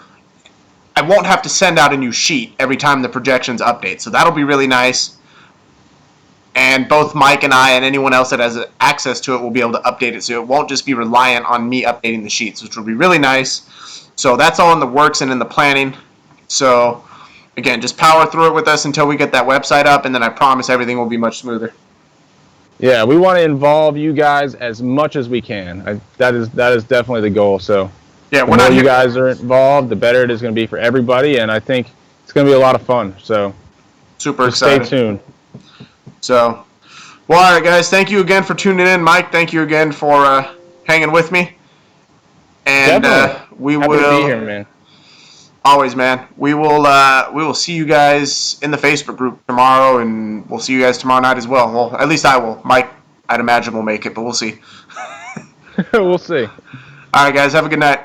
Speaker 1: I won't have to send out a new sheet every time the projections update, so that'll be really nice. And both Mike and I and anyone else that has access to it will be able to update it, so it won't just be reliant on me updating the sheets, which will be really nice. So that's all in the works and in the planning. So again, just power through it with us until we get that website up, and then I promise everything will be much smoother.
Speaker 2: Yeah, we want to involve you guys as much as we can. That is definitely the goal. So
Speaker 1: yeah,
Speaker 2: the more you guys are involved, the better it is going to be for everybody, and I think it's going to be a lot of fun. So
Speaker 1: super excited.
Speaker 2: Stay tuned.
Speaker 1: So, well, all right, guys. Thank you again for tuning in, Mike. Thank you again for hanging with me. And we
Speaker 2: Happy
Speaker 1: will
Speaker 2: to be here, man.
Speaker 1: Always, man. We will see you guys in the Facebook group tomorrow, and we'll see you guys tomorrow night as well. Well, at least I will. Mike, I'd imagine will make it, but we'll see.
Speaker 2: We'll see.
Speaker 1: All right, guys. Have a good night.